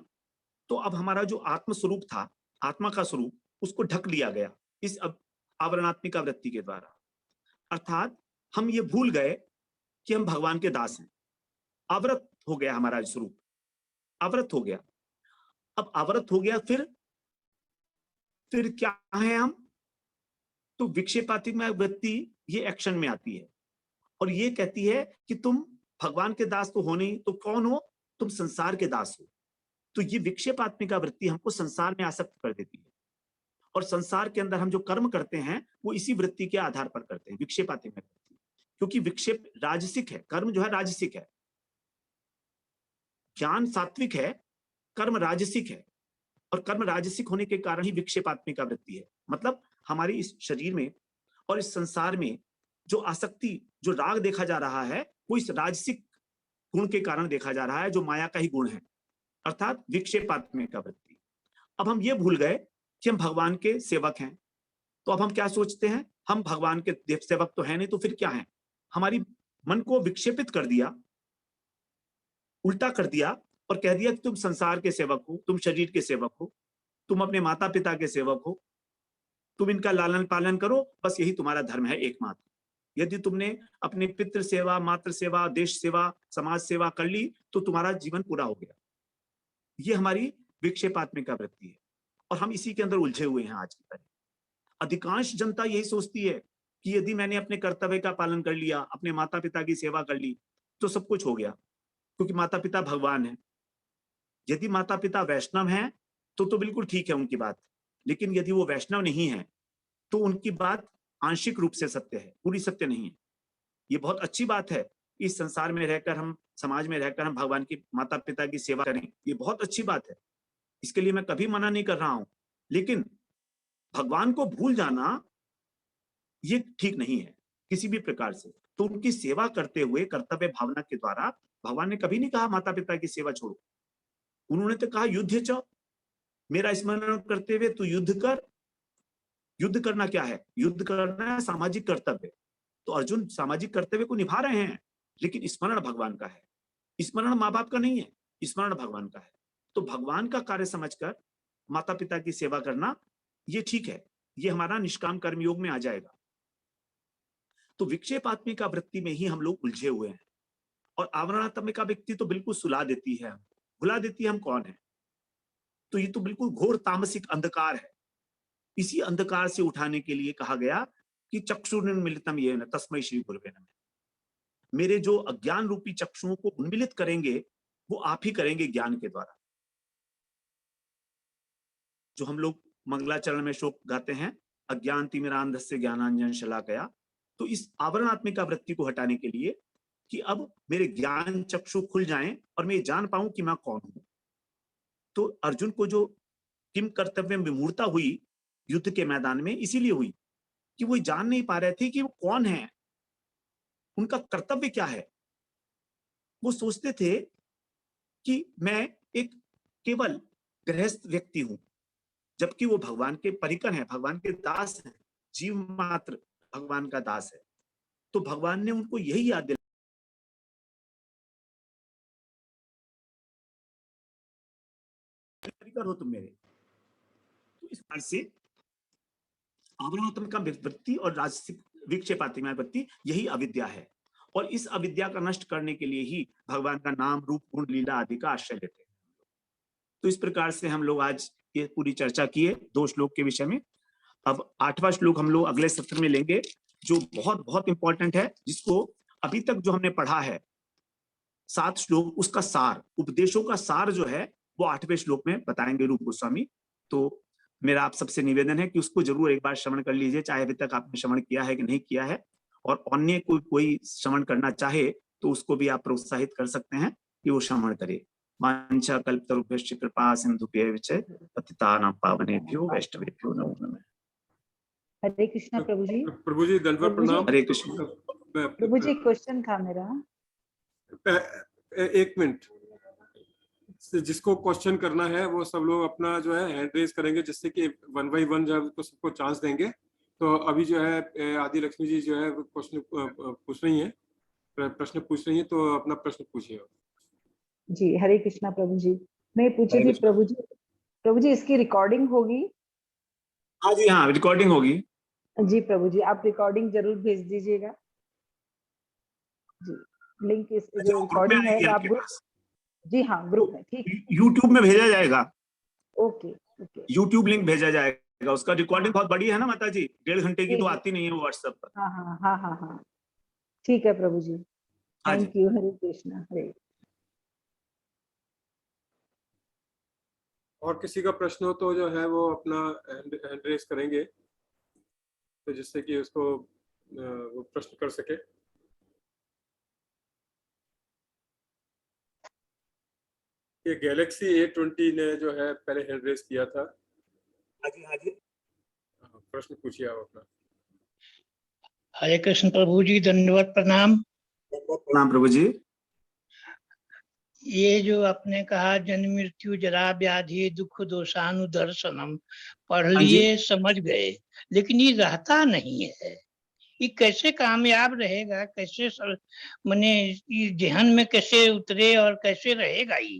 तो अब हमारा जो आत्म स्वरूप था, आत्मा का स्वरूप, उसको ढक लिया गया इस आवरणात्मिका वृत्ति के द्वारा। अर्थात हम ये भूल गए कि हम भगवान के दास हैं, आवृत हो गया हमारा स्वरूप, आवृत हो गया। अब आवृत हो गया, फिर क्या है हम? तो विक्षेपात्मिक वृत्ति ये एक्शन में आती है और ये कहती है कि तुम भगवान के दास तो हो नहीं, तो कौन हो? तुम संसार के दास हो। तो ये विक्षेपात्मिका वृत्ति हमको संसार में आसक्त कर देती है, और संसार के अंदर हम जो कर्म करते हैं वो इसी वृत्ति के आधार पर करते हैं, विक्षेपात्मिक वृत्ति। क्योंकि विक्षेप राजसिक है, कर्म जो है राजसिक है, ज्ञान सात्विक है, कर्म राजसिक है, और कर्म राजसिक होने के कारण ही विक्षेपात्मिका वृत्ति है। मतलब हमारी इस शरीर में और इस संसार में जो आसक्ति, जो राग देखा जा रहा है, वो इस राजसिक गुण के कारण देखा जा रहा है, जो माया का ही गुण है, अर्थात विक्षेपात्मिका वृत्ति। अब हम ये भूल गए कि हम भगवान के सेवक हैं। तो अब हम क्या सोचते हैं? हम भगवान के देव सेवक तो है नहीं, तो फिर क्या है? हमारी मन को विक्षेपित कर दिया, उल्टा कर दिया, और कह दिया कि तुम संसार के सेवक हो, तुम शरीर के सेवक हो, तुम अपने माता पिता के सेवक हो, तुम इनका लालन पालन करो, बस यही तुम्हारा धर्म है एकमात्र। यदि तुमने अपने पितृ सेवा, मातृ सेवा, देश सेवा, समाज सेवा कर ली, तो तुम्हारा जीवन पूरा हो गया। ये हमारी विक्षेपात्मिका वृत्ति है, और हम इसी के अंदर उलझे हुए हैं आज की तारीख। अधिकांश जनता यही सोचती है कि यदि मैंने अपने कर्तव्य का पालन कर लिया, अपने माता पिता की सेवा कर ली, तो सब कुछ हो गया, क्योंकि माता पिता भगवान है। यदि माता पिता वैष्णव हैं तो बिल्कुल ठीक है उनकी बात, लेकिन यदि वो वैष्णव नहीं है तो उनकी बात आंशिक रूप से सत्य है, पूरी सत्य नहीं है। ये बहुत अच्छी बात है, इस संसार में रहकर हम, समाज में रहकर हम भगवान की, माता पिता की सेवा करें, ये बहुत अच्छी बात है, इसके लिए मैं कभी मना नहीं कर रहा हूं। लेकिन भगवान को भूल जाना ये ठीक नहीं है किसी भी प्रकार से। तो उनकी सेवा करते हुए कर्तव्य भावना के द्वारा भगवान ने कभी नहीं कहा माता पिता की सेवा छोड़ो। उन्होंने तो कहा युद्ध च, मेरा स्मरण करते हुए तू युद्ध कर। युद्ध करना क्या है? युद्ध करना है सामाजिक कर्तव्य। तो अर्जुन सामाजिक कर्तव्य को निभा रहे हैं, लेकिन स्मरण भगवान का है, स्मरण माँ बाप का नहीं है, स्मरण भगवान का है। तो भगवान का कार्य समझकर माता पिता की सेवा करना ये ठीक है, ये हमारा निष्काम कर्म योग में आ जाएगा। तो विक्षेपात्मिका वृत्ति में ही हम लोग उलझे हुए हैं, और आवरणात्मिका व्यक्ति तो बिल्कुल सुला देती है, भुला देती है हम कौन है। तो ये तो बिल्कुल घोर तामसिक अंधकार है। इसी अंधकार से उठाने के लिए कहा गया कि चक्षुर्निर्मिलितम येन तस्मै श्री गुरुवे नमः। मेरे जो अज्ञान रूपी चक्षुओं को उन्मिलित करेंगे वो आप ही करेंगे ज्ञान के द्वारा। जो हम लोग मंगलाचरण में श्लोक गाते हैं, अज्ञान तिमिरांधस्य ज्ञानांजन शलाकया, तो इस आवरणात्मिका वृत्ति को हटाने के लिए कि अब मेरे ज्ञान चक्षु खुल जाएं और मैं जान पाऊं कि मैं कौन हूं। तो अर्जुन को जो किम कर्तव्य विमूढ़ता हुई युद्ध के मैदान में, इसीलिए हुई कि वो जान नहीं पा रहे थे कि वो कौन है, उनका कर्तव्य क्या है। वो सोचते थे कि मैं एक केवल गृहस्थ व्यक्ति हूं, जबकि वो भगवान के परिकर हैं, भगवान के दास हैं, जीव मात्र भगवान का दास है। तो भगवान ने उनको यही याद दिलाया, परिकर हो तुम मेरे। तो इस प्रकार से आवरणात्मिका वृत्ति और राजसिक विक्षेपात्मिका वृत्ति यही अविद्या है, और इस अविद्या का नष्ट करने के लिए ही भगवान का नाम रूप गुण लीला आदि का आश्रय लेते हैं। तो इस प्रकार से हम लोग आज ये पूरी चर्चा किए 2 श्लोक के विषय में। अब 8वां श्लोक हम लोग अगले सत्र में लेंगे, जो बहुत बहुत इंपॉर्टेंट है, जिसको अभी तक जो हमने पढ़ा है 7 श्लोक, उसका सार, उपदेशों का सार जो है वो 8वें श्लोक में बताएंगे रूप गोस्वामी। तो मेरा आप सबसे निवेदन है कि उसको जरूर एक बार श्रवण कर लीजिए, चाहे अभी तक आपने श्रवण किया है कि नहीं किया है, और अन्य कोई श्रवण करना चाहे तो उसको भी आप प्रोत्साहित कर सकते हैं कि वो श्रवण करे। वांछा कल्पतरुभ्यश्च कृपा सिंधुभ्यश्च पतितानां पावनेभ्यो वैष्णवेभ्यो नमो नमः। हरे कृष्णा प्रभु जी। प्रभु जी दंडवत प्रणाम। हरे कृष्ण। प्रभु जी क्वेश्चन था मेरा। एक मिनट, जिसको क्वेश्चन करना है वो सब लोग अपना जो है हैंड रेज करेंगे, जिससे कि 1 बाय 1 जो है तो सबको चांस देंगे। तो अभी जो है आदि लक्ष्मी जी जो है क्वेश्चन पूछ रही हैं, प्रश्न पूछ रही हैं, तो अपना प्रश्न पूछिए। जी हरे कृष्णा प्रभु जी। मैं पूछी थी प्रभु जी इसकी रिकॉर्डिंग होगी? हाँ जी, हाँ रिकॉर्डिंग होगी। जी प्रभु जी, आप रिकॉर्डिंग जरूर भेज दीजिएगा जी। लिंक इस जो रिकॉर्डिंग है वो आप ग्रुप, जी हाँ ग्रुप में, ठीक है। यूट्यूब में भेजा जाएगा। ओके ओके, यूट्यूब लिंक भेजा जाएगा। उसका रिकॉर्डिंग बहुत बड़ी है ना माता जी, 1.5 घंटे की, तो जी आती नहीं है वो व्हाट्सएप पर। हाँ हाँ हाँ हाँ हाँ, ठीक है प्रभु जी। हाँ जी। थैंक यू, हरे कृष्णा। हरे। और किसी का प्रश्न हो तो जो है वो अपना हैंड रेज करेंगे, तो जिससे कि उसको वो प्रश्न कर सके। ये गैलेक्सी A20 ने जो है पहले हैंड रेज किया था। हाँ जी, हाँ जी। प्रश्न पूछिए आप अपना। हरे कृष्ण प्रभु जी, दंडवत प्रणाम। प्रणाम प्रभु जी। ये जो आपने कहा जन्म मृत्यु जरा व्याधि दुख दोषानुदर्शनम, पढ़ लिए समझ गए, लेकिन ये रहता नहीं है। ये कैसे कामयाब रहेगा, कैसे माने जहन में कैसे उतरे और कैसे रहेगा ये?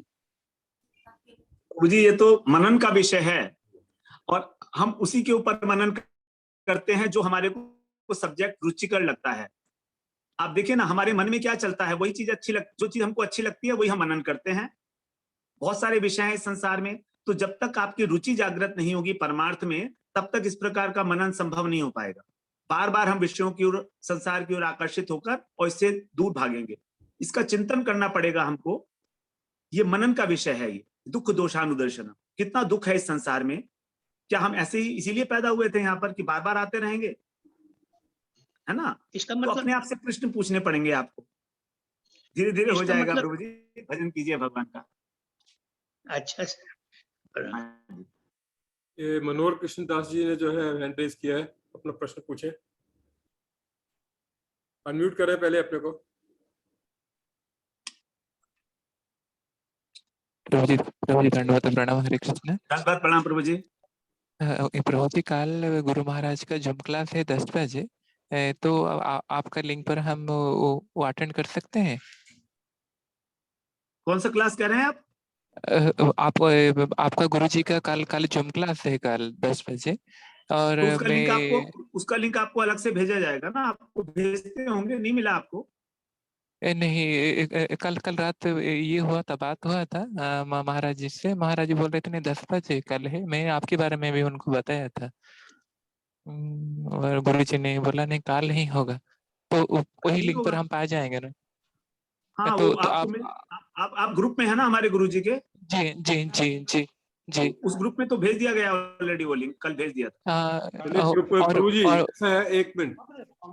प्रभु जी ये तो मनन का विषय है, और हम उसी के ऊपर मनन करते हैं जो हमारे को सब्जेक्ट रुचिकर लगता है। आप देखिए ना, हमारे मन में क्या चलता है, वही चीज जो चीज हमको अच्छी लगती है वही हम मनन करते हैं। बहुत सारे विषय हैं इस संसार में, तो जब तक आपकी रुचि जागृत नहीं होगी परमार्थ में, तब तक इस प्रकार का मनन संभव नहीं हो पाएगा। बार बार हम विषयों की ओर, संसार की ओर आकर्षित होकर और इससे दूर भागेंगे। इसका चिंतन करना पड़ेगा हमको। ये मनन का विषय है। ये दुख दोषानुदर्शन, कितना दुख है इस संसार में। क्या हम ऐसे ही इसीलिए पैदा हुए थे यहाँ पर कि बार बार आते रहेंगे, है ना? इसका तो मतलब अपने आप से प्रश्न पूछने पड़ेंगे आपको। धीरे धीरे हो इसका जाएगा मतलब प्रभु जी, भजन कीजिए भगवान का। अच्छा ये मनोहर कृष्ण दास जी ने जो है हैंड रेज किया है, अपना प्रश्न पूछे। अनम्यूट करें पहले अपने को। प्रभु जी दंडवत प्रणाम, हरे कृष्ण। दंडवत प्रणाम प्रभु जी। प्रभु जी कल गुरु महाराज का जूम क्लास है 10 बजे, तो आपका लिंक पर हम वो अटेंड कर सकते हैं? कौन सा क्लास कह रहे हैं आप? आपका गुरु जी का कल जूम क्लास है कल 10 बजे, और तो उसका मैं लिंक आपको अलग से भेजा जाएगा ना, आपको भेजते होंगे, नहीं मिला आपको? नहीं, कल रात ये हुआ था, बात हुआ था महाराज जी से। महाराज जी बोल रहे थे नहीं 10 बजे कल है, मैं आपके बारे में भी उनको बताया था। और गुरु जी ने बोला नहीं कल ही होगा, तो वही नहीं लिंक पर होगा। हम पा जाएंगे ना? हाँ, तो वो आपको आप ग्रुप में है ना हमारे गुरु जी के? जी जी जी जी जी। उस ग्रुप में तो भेज दिया गया ऑलरेडी, वो लिंक कल भेज दिया था। प्रभु जी और ऐसा है, एक मिनट,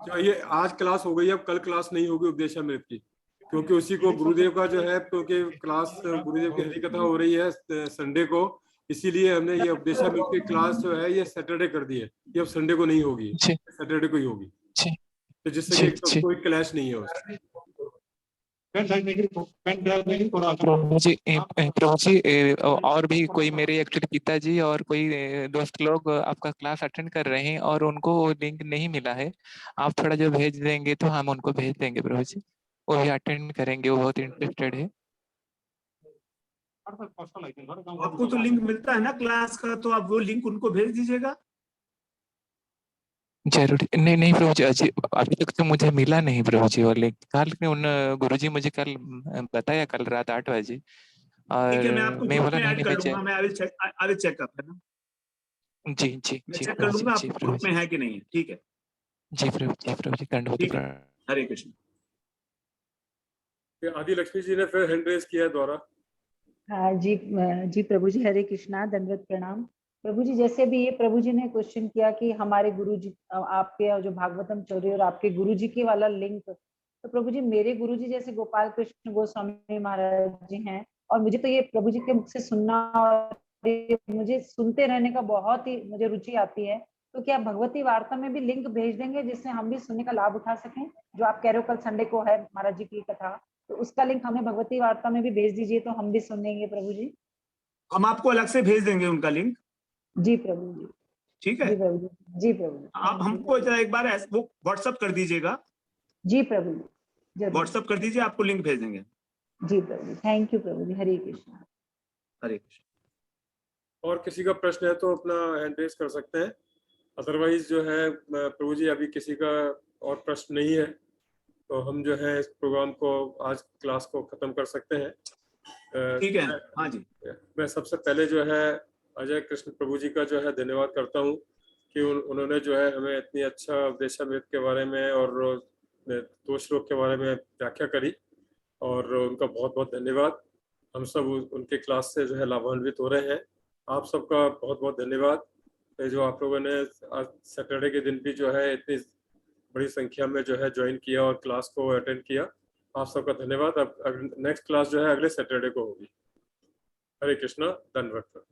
जो ये आज क्लास हो गई, अब कल क्लास नहीं होगी उपदेशामृत की, क्योंकि उसी को गुरुदेव का जो है, क्योंकि क्लास गुरुदेव की हरि कथा हो रही है संडे को, इसीलिए हमने ये उपदेशामृत की क्लास जो है ये सैटरडे कर दी है। ये अब संडे को नहीं होगी, सैटरडे को ही होगी, तो जिससे कि कोई क्लैश नहीं है उसमें। प्रभु जी और भी कोई मेरे एक्चुअली पिताजी और कोई दोस्त लोग आपका क्लास अटेंड कर रहे हैं और उनको लिंक नहीं मिला है। आप थोड़ा जो भेज देंगे तो हम उनको भेज देंगे प्रभु जी, वो भी अटेंड करेंगे, वो बहुत इंटरेस्टेड है। आपको तो लिंक मिलता है ना क्लास का, तो आप वो लिंक उनको भेज दीजिएगा। जरूर, नहीं प्रभु जी, अभी तक तो मुझे मिला नहीं प्रभु जी, और कल उन गुरु जी मुझे कल बताया, कल रात 8 बजे, और ठीक है, मैं आपको मैं ग्रुप बोला में ऐड नहीं कर भेजा। लूंगा। मैं आई विल चेकअप, है ना? जी जी मैं जी चेक कर प्रभु जी, लूंगा जी आप प्रभु ग्रुप में जी, है कि नहीं है। ठीक है, जी प्रभु जी दंडवत ठीक है। प्रणाम। हरे कृष्ण। आदि लक्ष्मी जी ने फिर हैंड रेज किया द्वारा। हाँ जी प्रभु जी, हरे कृष्णा, दंडवत प्रणाम। प्रभु जी जैसे भी ये प्रभु जी ने क्वेश्चन किया कि हमारे गुरु जी आपके जो भागवतम चौरी और आपके गुरु जी की वाला लिंक, तो प्रभु जी मेरे गुरु जी जैसे गोपाल कृष्ण गोस्वामी महाराज जी हैं, और मुझे तो ये प्रभु जी के मुख से सुनना और ये मुझे सुनते रहने का बहुत ही मुझे रुचि आती है। तो क्या भगवती वार्ता में भी लिंक भेज देंगे जिससे हम भी सुनने का लाभ उठा सकें? जो आप कह रहे हो कल संडे को है महाराज जी की कथा, तो उसका लिंक हमें भगवती वार्ता में भी भेज दीजिए तो हम भी सुनेंगे प्रभु जी। हम आपको अलग से भेज देंगे उनका लिंक। जी प्रभु जी। ठीक है, जी प्रभु जी। जी प्रभु जी। आप हमको जरा एक बार वो व्हाट्सअप कर दीजिएगा। जी प्रभु जी, जरूर। व्हाट्सअप कर दीजिए, आपको लिंक भेज देंगे। जी प्रभु जी, थैंक यू प्रभु जी, हरे कृष्णा। हरे कृष्ण। और किसी का प्रश्न है तो अपना हैंड रेज कर सकते हैं, अदरवाइज जो है प्रभु जी अभी किसी का और प्रश्न नहीं है तो हम जो है इस प्रोग्राम को, आज क्लास को खत्म कर सकते हैं। ठीक है, हाँ जी। मैं सबसे पहले जो है अजय कृष्ण प्रभु जी का जो है धन्यवाद करता हूँ कि उन्होंने जो है हमें इतनी अच्छा उपदेशामृत के बारे में और दो श्लोक के बारे में व्याख्या करी, और उनका बहुत बहुत धन्यवाद। हम सब उनके क्लास से जो है लाभान्वित हो रहे हैं। आप सबका बहुत बहुत धन्यवाद, जो आप लोगों ने आज सैटरडे के दिन भी जो है इतनी बड़ी संख्या में जो है ज्वाइन किया और क्लास को अटेंड किया। आप सबका धन्यवाद। अब नेक्स्ट क्लास जो है अगले सैटरडे को होगी। हरे कृष्णा, दंडवत।